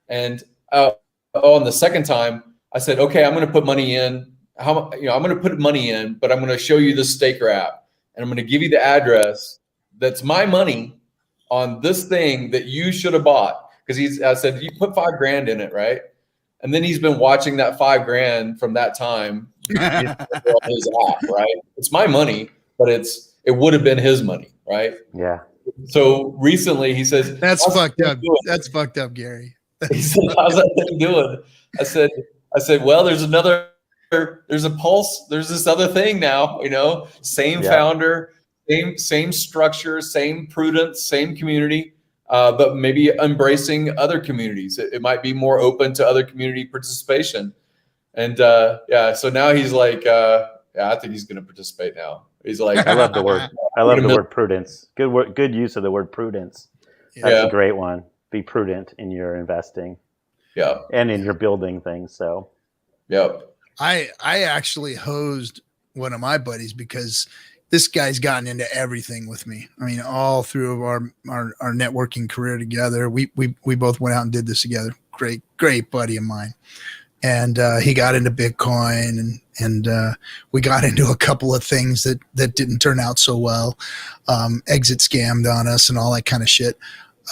And on the second time, I said, "Okay, I'm going to put money in. I'm going to put money in, but I'm going to show you the Staker app, and I'm going to give you the address that's my money on this thing that you should have bought." Because I said, "You put $5,000 in it, right?" And then he's been watching that $5,000 from that time on his app, right? It's my money, but it would have been his money, right? Yeah. So recently he says, "That's fucked up. That's fucked up, Gary." He said, "How's that thing doing?" I said, "Well, there's a Pulse. There's this other thing now, same founder, same structure, same Prudence, same community, but maybe embracing other communities. It might be more open to other community participation." And so now he's like, I think he's going to participate now. He's like, I love the word prudence. Good use of the word prudence. That's a great one. Be prudent in your investing. Yeah. And in your building things. So. Yep. I actually hosed one of my buddies because this guy's gotten into everything with me. I mean, all through our networking career together. We both went out and did this together. Great buddy of mine. And he got into Bitcoin and we got into a couple of things that didn't turn out so well. Exit scammed on us and all that kind of shit.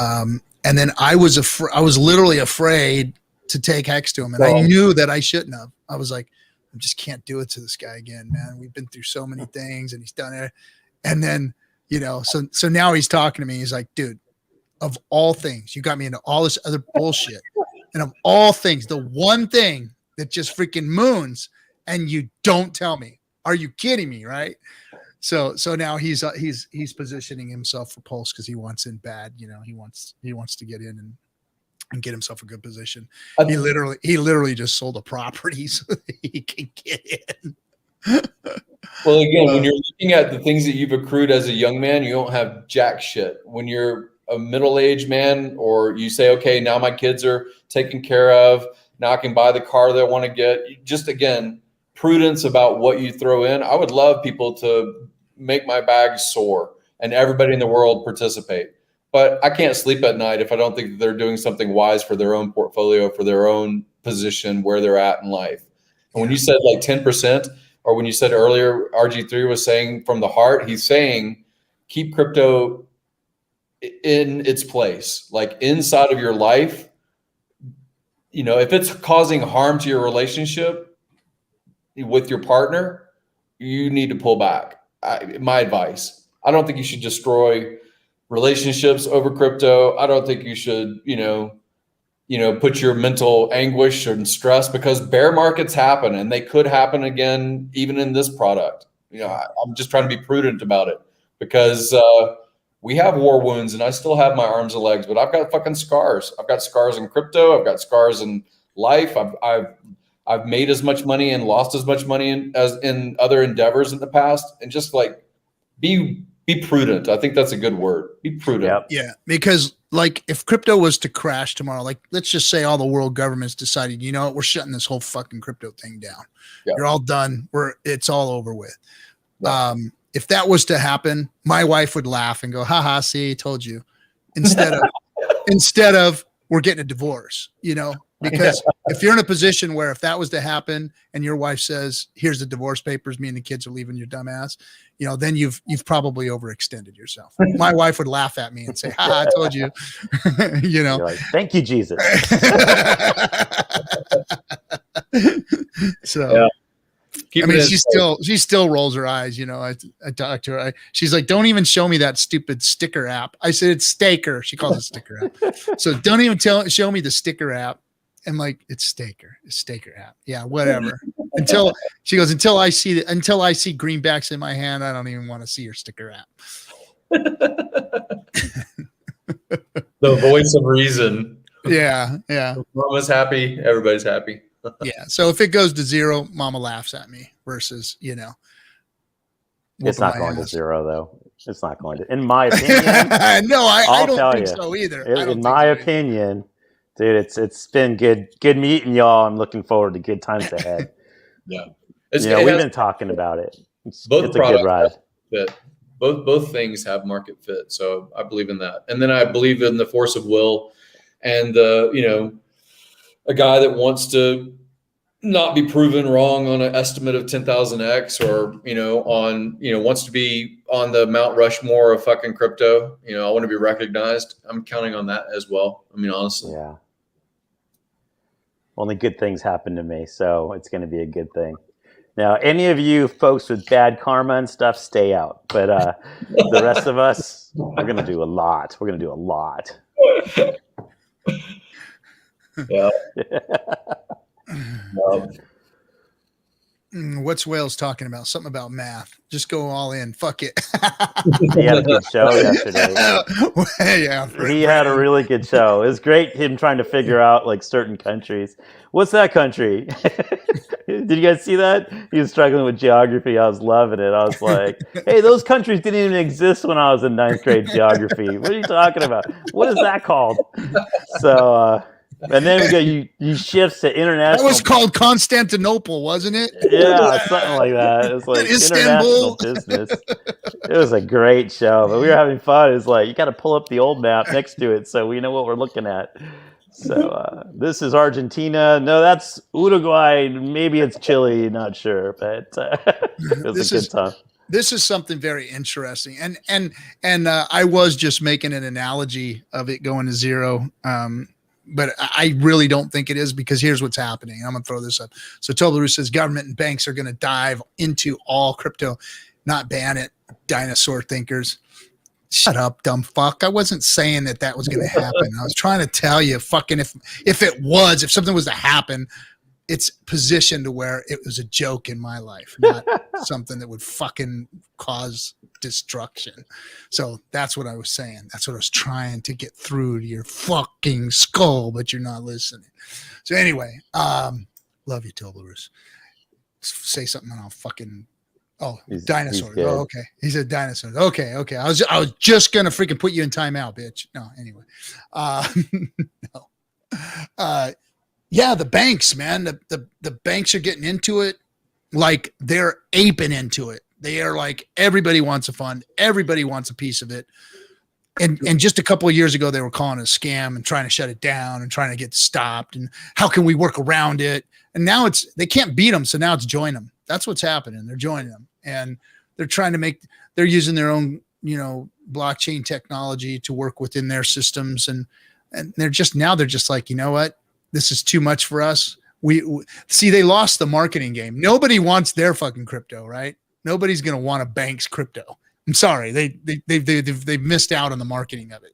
And then I was literally afraid to take Hex to him, and I knew that I shouldn't have. I was like, I just can't do it to this guy again, man. We've been through so many things, and he's done it. And then, so now he's talking to me. He's like, dude, of all things, you got me into all this other bullshit. And of all things, the one thing that just freaking moons, and you don't tell me. Are you kidding me? Right? So now he's positioning himself for Pulse because he wants in bad. He wants to get in and get himself a good position. He literally just sold a property so that he can get in. Well, again, when you're looking at the things that you've accrued as a young man, you don't have jack shit. When you're a middle-aged man, or you say, okay, now my kids are taken care of, now I can buy the car that I want to get. Just, again, prudence about what you throw in. I would love people to make my bag soar and everybody in the world participate. But I can't sleep at night if I don't think that they're doing something wise for their own portfolio, for their own position, where they're at in life. And when you said like 10%, or when you said earlier, RG3 was saying from the heart, he's saying keep crypto in its place, like inside of your life. If it's causing harm to your relationship with your partner, you need to pull back. My advice. I don't think you should destroy relationships over crypto. I don't think you should, put your mental anguish and stress, because bear markets happen, and they could happen again, even in this product. I'm just trying to be prudent about it, because we have war wounds, and I still have my arms and legs, but I've got fucking scars. I've got scars in crypto. I've got scars in life. I've made as much money and lost as much money as in other endeavors in the past, and just like be prudent. I think that's a good word. Be prudent. Yep. Yeah, because like if crypto was to crash tomorrow, like let's just say all the world governments decided, we're shutting this whole fucking crypto thing down. Yep. You're all done. It's all over with. Yep. If that was to happen, my wife would laugh and go, haha, see, I told you. Instead of we're getting a divorce, because if you're in a position where if that was to happen and your wife says, here's the divorce papers, me and the kids are leaving your dumb ass, then you've probably overextended yourself. My wife would laugh at me and say, I told you. You're like, thank you, Jesus. So yeah. She still rolls her eyes. I talk to her. She's like, don't even show me that stupid sticker app. I said, it's Staker. She calls it sticker app. So don't even show me the sticker app. I'm like, it's Staker app. Yeah, whatever. Until I see greenbacks in my hand, I don't even want to see your sticker app. The voice of reason. Yeah. Mama's happy. Everybody's happy. Yeah. So if it goes to zero, mama laughs at me versus, it's not going to zero though. It's not going to, in my opinion. No, I don't think so either. In my opinion, dude, it's been good meeting y'all. I'm looking forward to good times ahead. Yeah. We've been talking about it. It's a good ride. Both things have market fit. So I believe in that. And then I believe in the force of will, and a guy that wants to not be proven wrong on an estimate of 10,000x, or, wants to be on the Mount Rushmore of fucking crypto. I want to be recognized. I'm counting on that as well. I mean, honestly. Yeah. Only good things happen to me, so it's going to be a good thing. Now, any of you folks with bad karma and stuff, stay out. But the rest of us, we're going to do a lot. We're going to do a lot. Yeah. What's Wales talking about? Something about math. Just go all in. Fuck it. He had a good show yesterday. Yeah, he had a really good show. It was great, him trying to figure out like certain countries. What's that country? Did you guys see that? He was struggling with geography. I was loving it. I was like, hey, those countries didn't even exist when I was in 9th grade geography. What are you talking about? What is that called? So, and then we go, you shifts to international. That was called Constantinople, wasn't it? Yeah, something like that. It was like Istanbul. International business. It was a great show, but we were having fun. It's like, you got to pull up the old map next to it so we know what we're looking at. So this is Argentina. No, that's Uruguay. Maybe it's Chile. Not sure, but it was a good time. This is something very interesting, and I was just making an analogy of it going to zero, but I really don't think it is, because here's what's happening. I'm gonna throw this up. So Toblerone says government and banks are gonna dive into all crypto, not ban it. Dinosaur thinkers. Shut up, dumb fuck. I wasn't saying that was going to happen. I was trying to tell you, fucking, if something was to happen, it's positioned to where it was a joke in my life, not something that would fucking cause destruction. So that's what I was saying. That's what I was trying to get through to your fucking skull, but you're not listening. So anyway, love you, Toblerone. Say something and I'll fucking... Oh, dinosaurs. Oh, okay. He said dinosaurs. Okay. I was just gonna freaking put you in timeout, bitch. No, anyway. No. Yeah, the banks, man. The banks are getting into it like they're aping into it. They are like, everybody wants a fund, everybody wants a piece of it. And just a couple of years ago, they were calling it a scam and trying to shut it down and trying to get stopped. And how can we work around it? And now they can't beat them, so now it's join them. That's what's happening. They're joining them, and they're trying to they're using their own, blockchain technology to work within their systems. And they're just like, you know what? This is too much for us. We see, they lost the marketing game. Nobody wants their fucking crypto, right? Nobody's going to want a bank's crypto. I'm sorry. They've missed out on the marketing of it.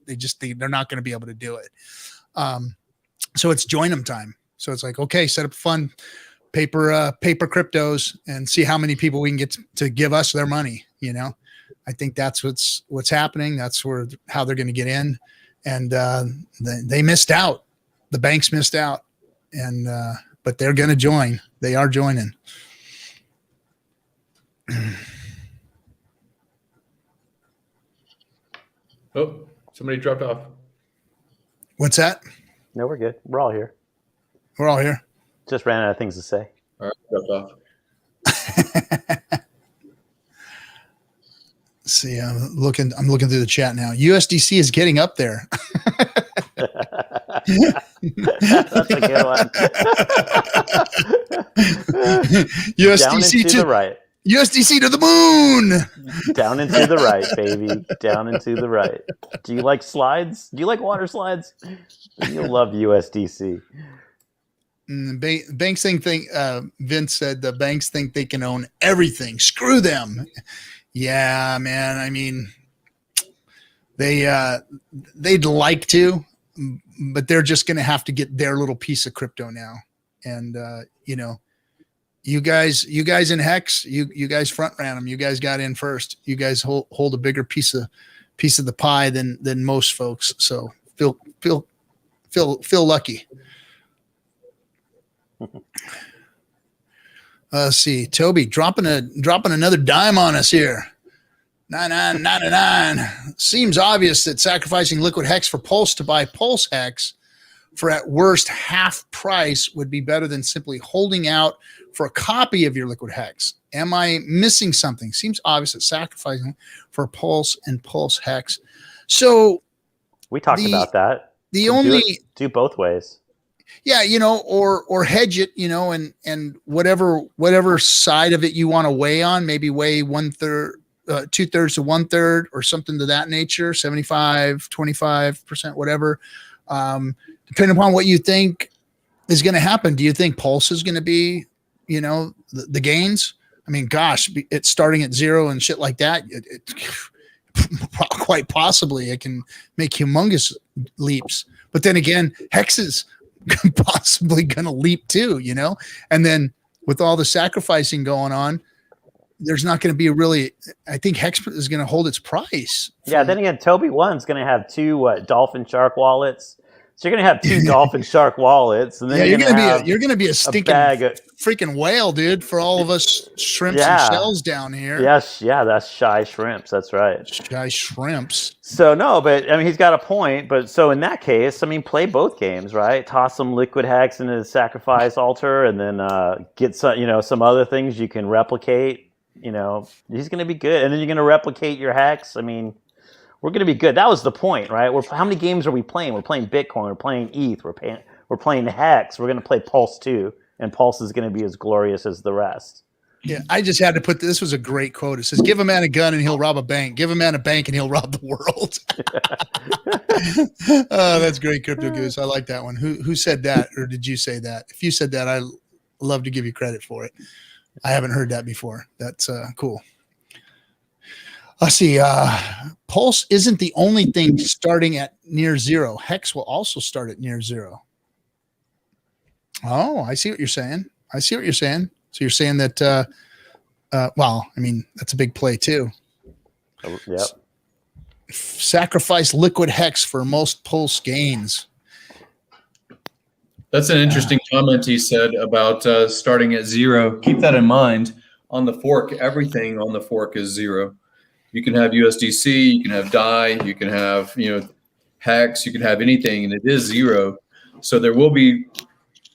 They're not going to be able to do it. So it's join them time. So it's like, okay, set up a fund, paper cryptos, and see how many people we can get to give us their money. I think that's what's happening. That's how they're going to get in. And they missed out. The banks missed out, and but they're going to join. They are joining. Oh, somebody dropped off. What's that? No, we're good. We're all here. We're all here. Just ran out of things to say. All right, dropped off. See, I'm looking through the chat now. USDC is getting up there. That's a good one. USDC to the right. USDC to the moon. Down and to the right, baby. Down and to the right. Do you like slides? Do you like water slides? You'll love USDC. Banks think Vince said the banks think they can own everything. Screw them. Yeah, man. I mean, they'd like to, but they're just going to have to get their little piece of crypto now. And you guys in Hex, you guys front ran them. You guys got in first. You guys hold a bigger piece of the pie than most folks. So feel lucky. Let's see, Toby dropping another dime on us here. 99.99. Seems obvious that sacrificing liquid hex for Pulse to buy Pulse hex for at worst half price would be better than simply holding out for a copy of your liquid hex. Am I missing something? Seems obvious that sacrificing for Pulse and Pulse hex. So we talked about that. Do both ways. Yeah, or hedge it, and whatever side of it you want to weigh on, maybe weigh 1/3, 2/3 to 1/3 or something to that nature, 75, 25%, whatever. Depending upon what you think is going to happen. Do you think Pulse is going to be, the gains? I mean, gosh, it's starting at zero and shit like that. It quite possibly it can make humongous leaps. But then again, Hex is possibly going to leap too, and then with all the sacrificing going on, there's not going to be I think Hex is going to hold its price. Yeah. Then again, Toby One's going to have two Dolphin Shark wallets. So you're going to have two Dolphin Shark wallets, and then you're going to be a stinking freaking whale, dude, for all of us shrimps and shells down here. Yes, yeah, that's shy shrimps. That's right, shy shrimps. So no, but I mean, he's got a point. But so in that case, I mean, play both games, right? Toss some liquid hex into the sacrifice altar, and then get some other things you can replicate. He's going to be good, and then you're going to replicate your hex. I mean, we're going to be good. That was the point, right? How many games are we playing? We're playing Bitcoin. We're playing ETH. We're playing Hex. We're going to play Pulse too, and Pulse is going to be as glorious as the rest. Yeah, I just had to put this was a great quote. It says, "Give a man a gun and he'll rob a bank. Give a man a bank and he'll rob the world." Oh, that's great, Crypto Goose. I like that one. Who said that, or did you say that? If you said that, I love to give you credit for it. I haven't heard that before. That's cool. Let's see. Pulse isn't the only thing starting at near zero. Hex will also start at near zero. Oh, I see what you're saying. So you're saying that, well, I mean, that's a big play too. Yep. Sacrifice liquid Hex for most Pulse gains. That's an interesting comment he said about starting at zero. Keep that in mind. On the fork, everything on the fork is zero. You can have USDC, you can have DAI, you can have Hex, you can have anything, and it is zero. So there will be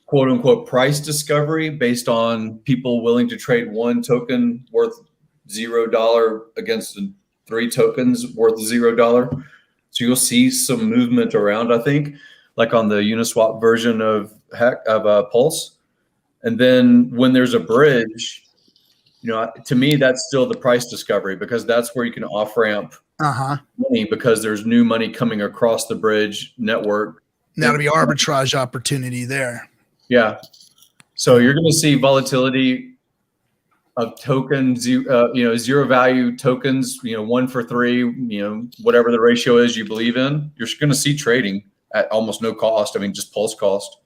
quote unquote price discovery based on people willing to trade one token worth $0 against 3 tokens worth $0. So you'll see some movement around, I think, like on the Uniswap version of Pulse. And then when there's a bridge, to me, that's still the price discovery, because that's where you can off ramp money, because there's new money coming across the bridge network. That'll be arbitrage opportunity there. Yeah. So you're going to see volatility of tokens, zero value tokens, 1 for 3, whatever the ratio is you believe in. You're going to see trading at almost no cost. I mean, just Pulse cost.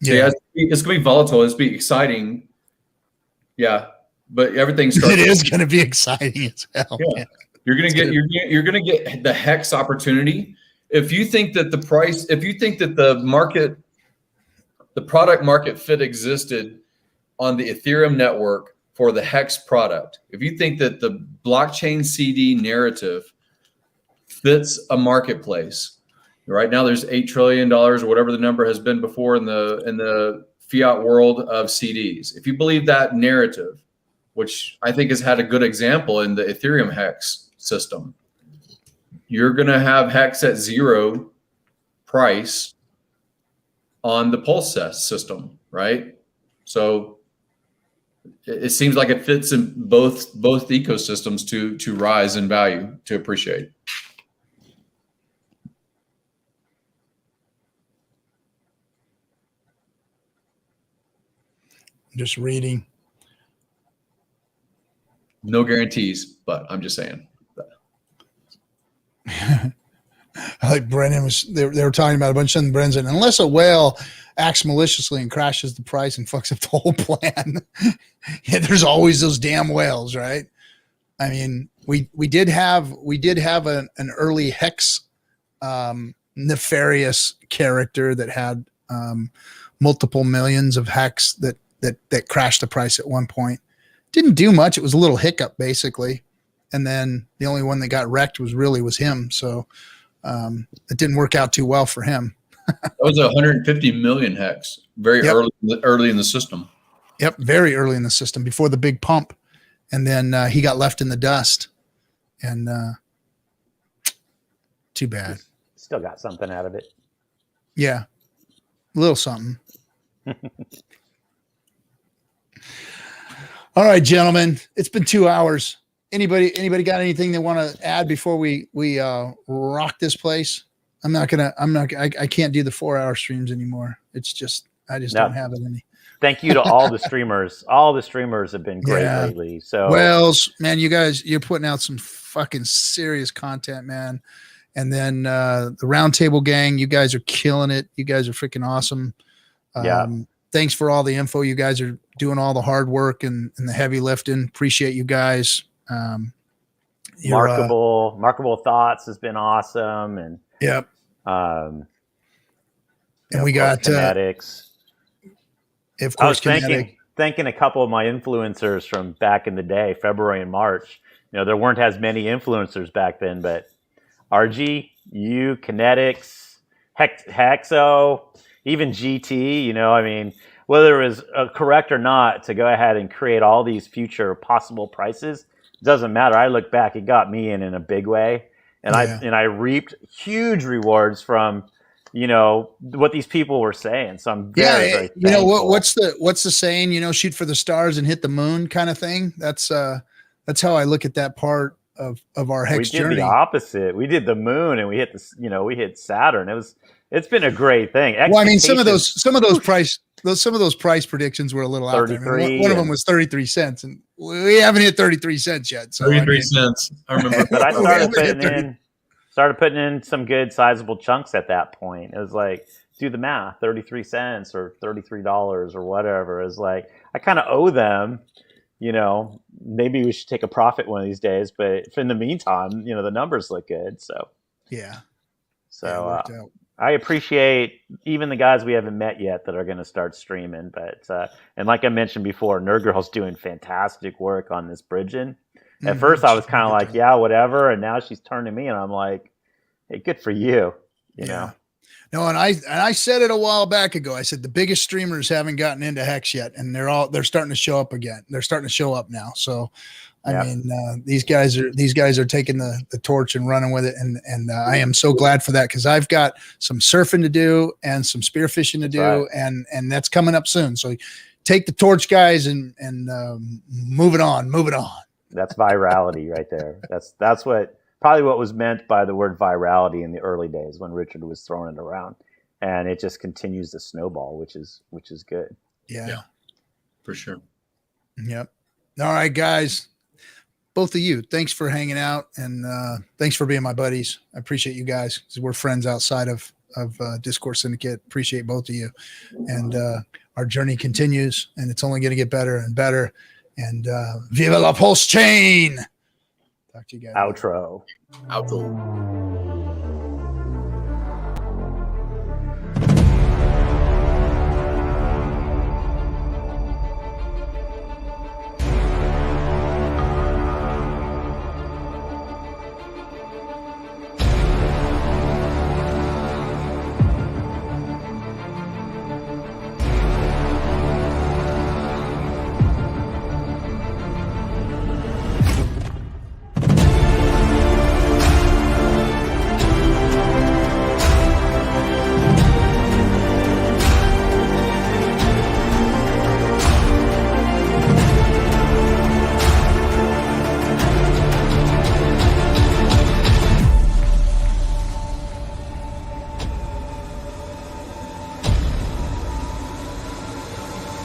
So yeah, it's going to be volatile. It's going to be exciting. Yeah. But everything starts. It is going to be exciting as hell. Yeah. You're going to get the Hex opportunity. If you think that the product market fit existed on the Ethereum network for the Hex product, if you think that the blockchain CD narrative fits a marketplace, right now there's $8 trillion or whatever the number has been before in the fiat world of CDs. If you believe that narrative, which I think has had a good example in the Ethereum Hex system, you're going to have Hex at zero price on the Pulse system, right? So it seems like it fits in both ecosystems to rise in value, to appreciate. Just reading. No guarantees, but I'm just saying. Like Brennan they were talking about a bunch of Brennan's, and unless a whale acts maliciously and crashes the price and fucks up the whole plan, yeah, there's always those damn whales, right? I mean, we did have an early Hex nefarious character that had multiple millions of Hex that crashed the price at one point. Didn't do much. It was a little hiccup basically. And then the only one that got wrecked was him. So it didn't work out too well for him. That was 150 million Hex, very early in the system. Yep, very early in the system before the big pump. And then he got left in the dust. And too bad. Still got something out of it. Yeah, a little something. All right, gentlemen, it's been 2 hours. Anybody got anything they want to add before we rock this place? I can't do the 4-hour streams anymore. It's just, I just don't have it any. Thank you to all the streamers. All the streamers have been great lately. So Wells, man, you're putting out some fucking serious content, man. And then the Roundtable Gang, you guys are killing it. You guys are freaking awesome. Thanks for all the info. You guys are doing all the hard work and the heavy lifting. Appreciate you guys. Markable Thoughts has been awesome. And and we got Kinetics. Of course, I was thanking a couple of my influencers from back in the day, February and March. There weren't as many influencers back then, but RG, you, Kinetics, Hexo, even GT, I mean, whether it was correct or not to go ahead and create all these future possible prices, doesn't matter. I look back, it got me in a big way. and I reaped huge rewards from, you know, what these people were saying. So I'm very, very thankful. You know what's the saying? You know, shoot for the stars and hit the moon kind of thing. That's how I look at that part of our Hex journey. We did the opposite. We did the moon, and we hit we hit Saturn. It's been a great thing. Well, I mean, some of those price predictions were a little out there. I mean, one of them was 33 cents, and we haven't hit 33 cents yet. So 33 cents. I remember. But I started putting in some good sizable chunks at that point. It was like, do the math, 33 cents or $33 or whatever. It was like, I kind of owe them, you know, maybe we should take a profit one of these days, but in the meantime, you know, the numbers look good. So, I appreciate even the guys we haven't met yet that are going to start streaming. But, and like I mentioned before, Nerd Girl's doing fantastic work on this bridging. At first I was kind of like, yeah, whatever. And now she's turning me and I'm like, hey, good for you. You know? No, and I said it a while back ago. I said the biggest streamers haven't gotten into Hex yet, and they're starting to show up again. They're starting to show up now. So, I mean, these guys are taking the torch and running with it, and I am so glad for that, because I've got some surfing to do and some spearfishing to do, and that's coming up soon. So, take the torch, guys, and move it on. That's virality right there. That's what. Probably what was meant by the word virality in the early days when Richard was throwing it around, and it just continues to snowball, which is good. Yeah, for sure. Yep. All right, guys, both of you, thanks for hanging out, and thanks for being my buddies. I appreciate you guys, because we're friends outside of Discourse Syndicate. Appreciate both of you, and our journey continues, and it's only going to get better and better. And viva la PulseChain! Talk to you guys. Outro. Outro.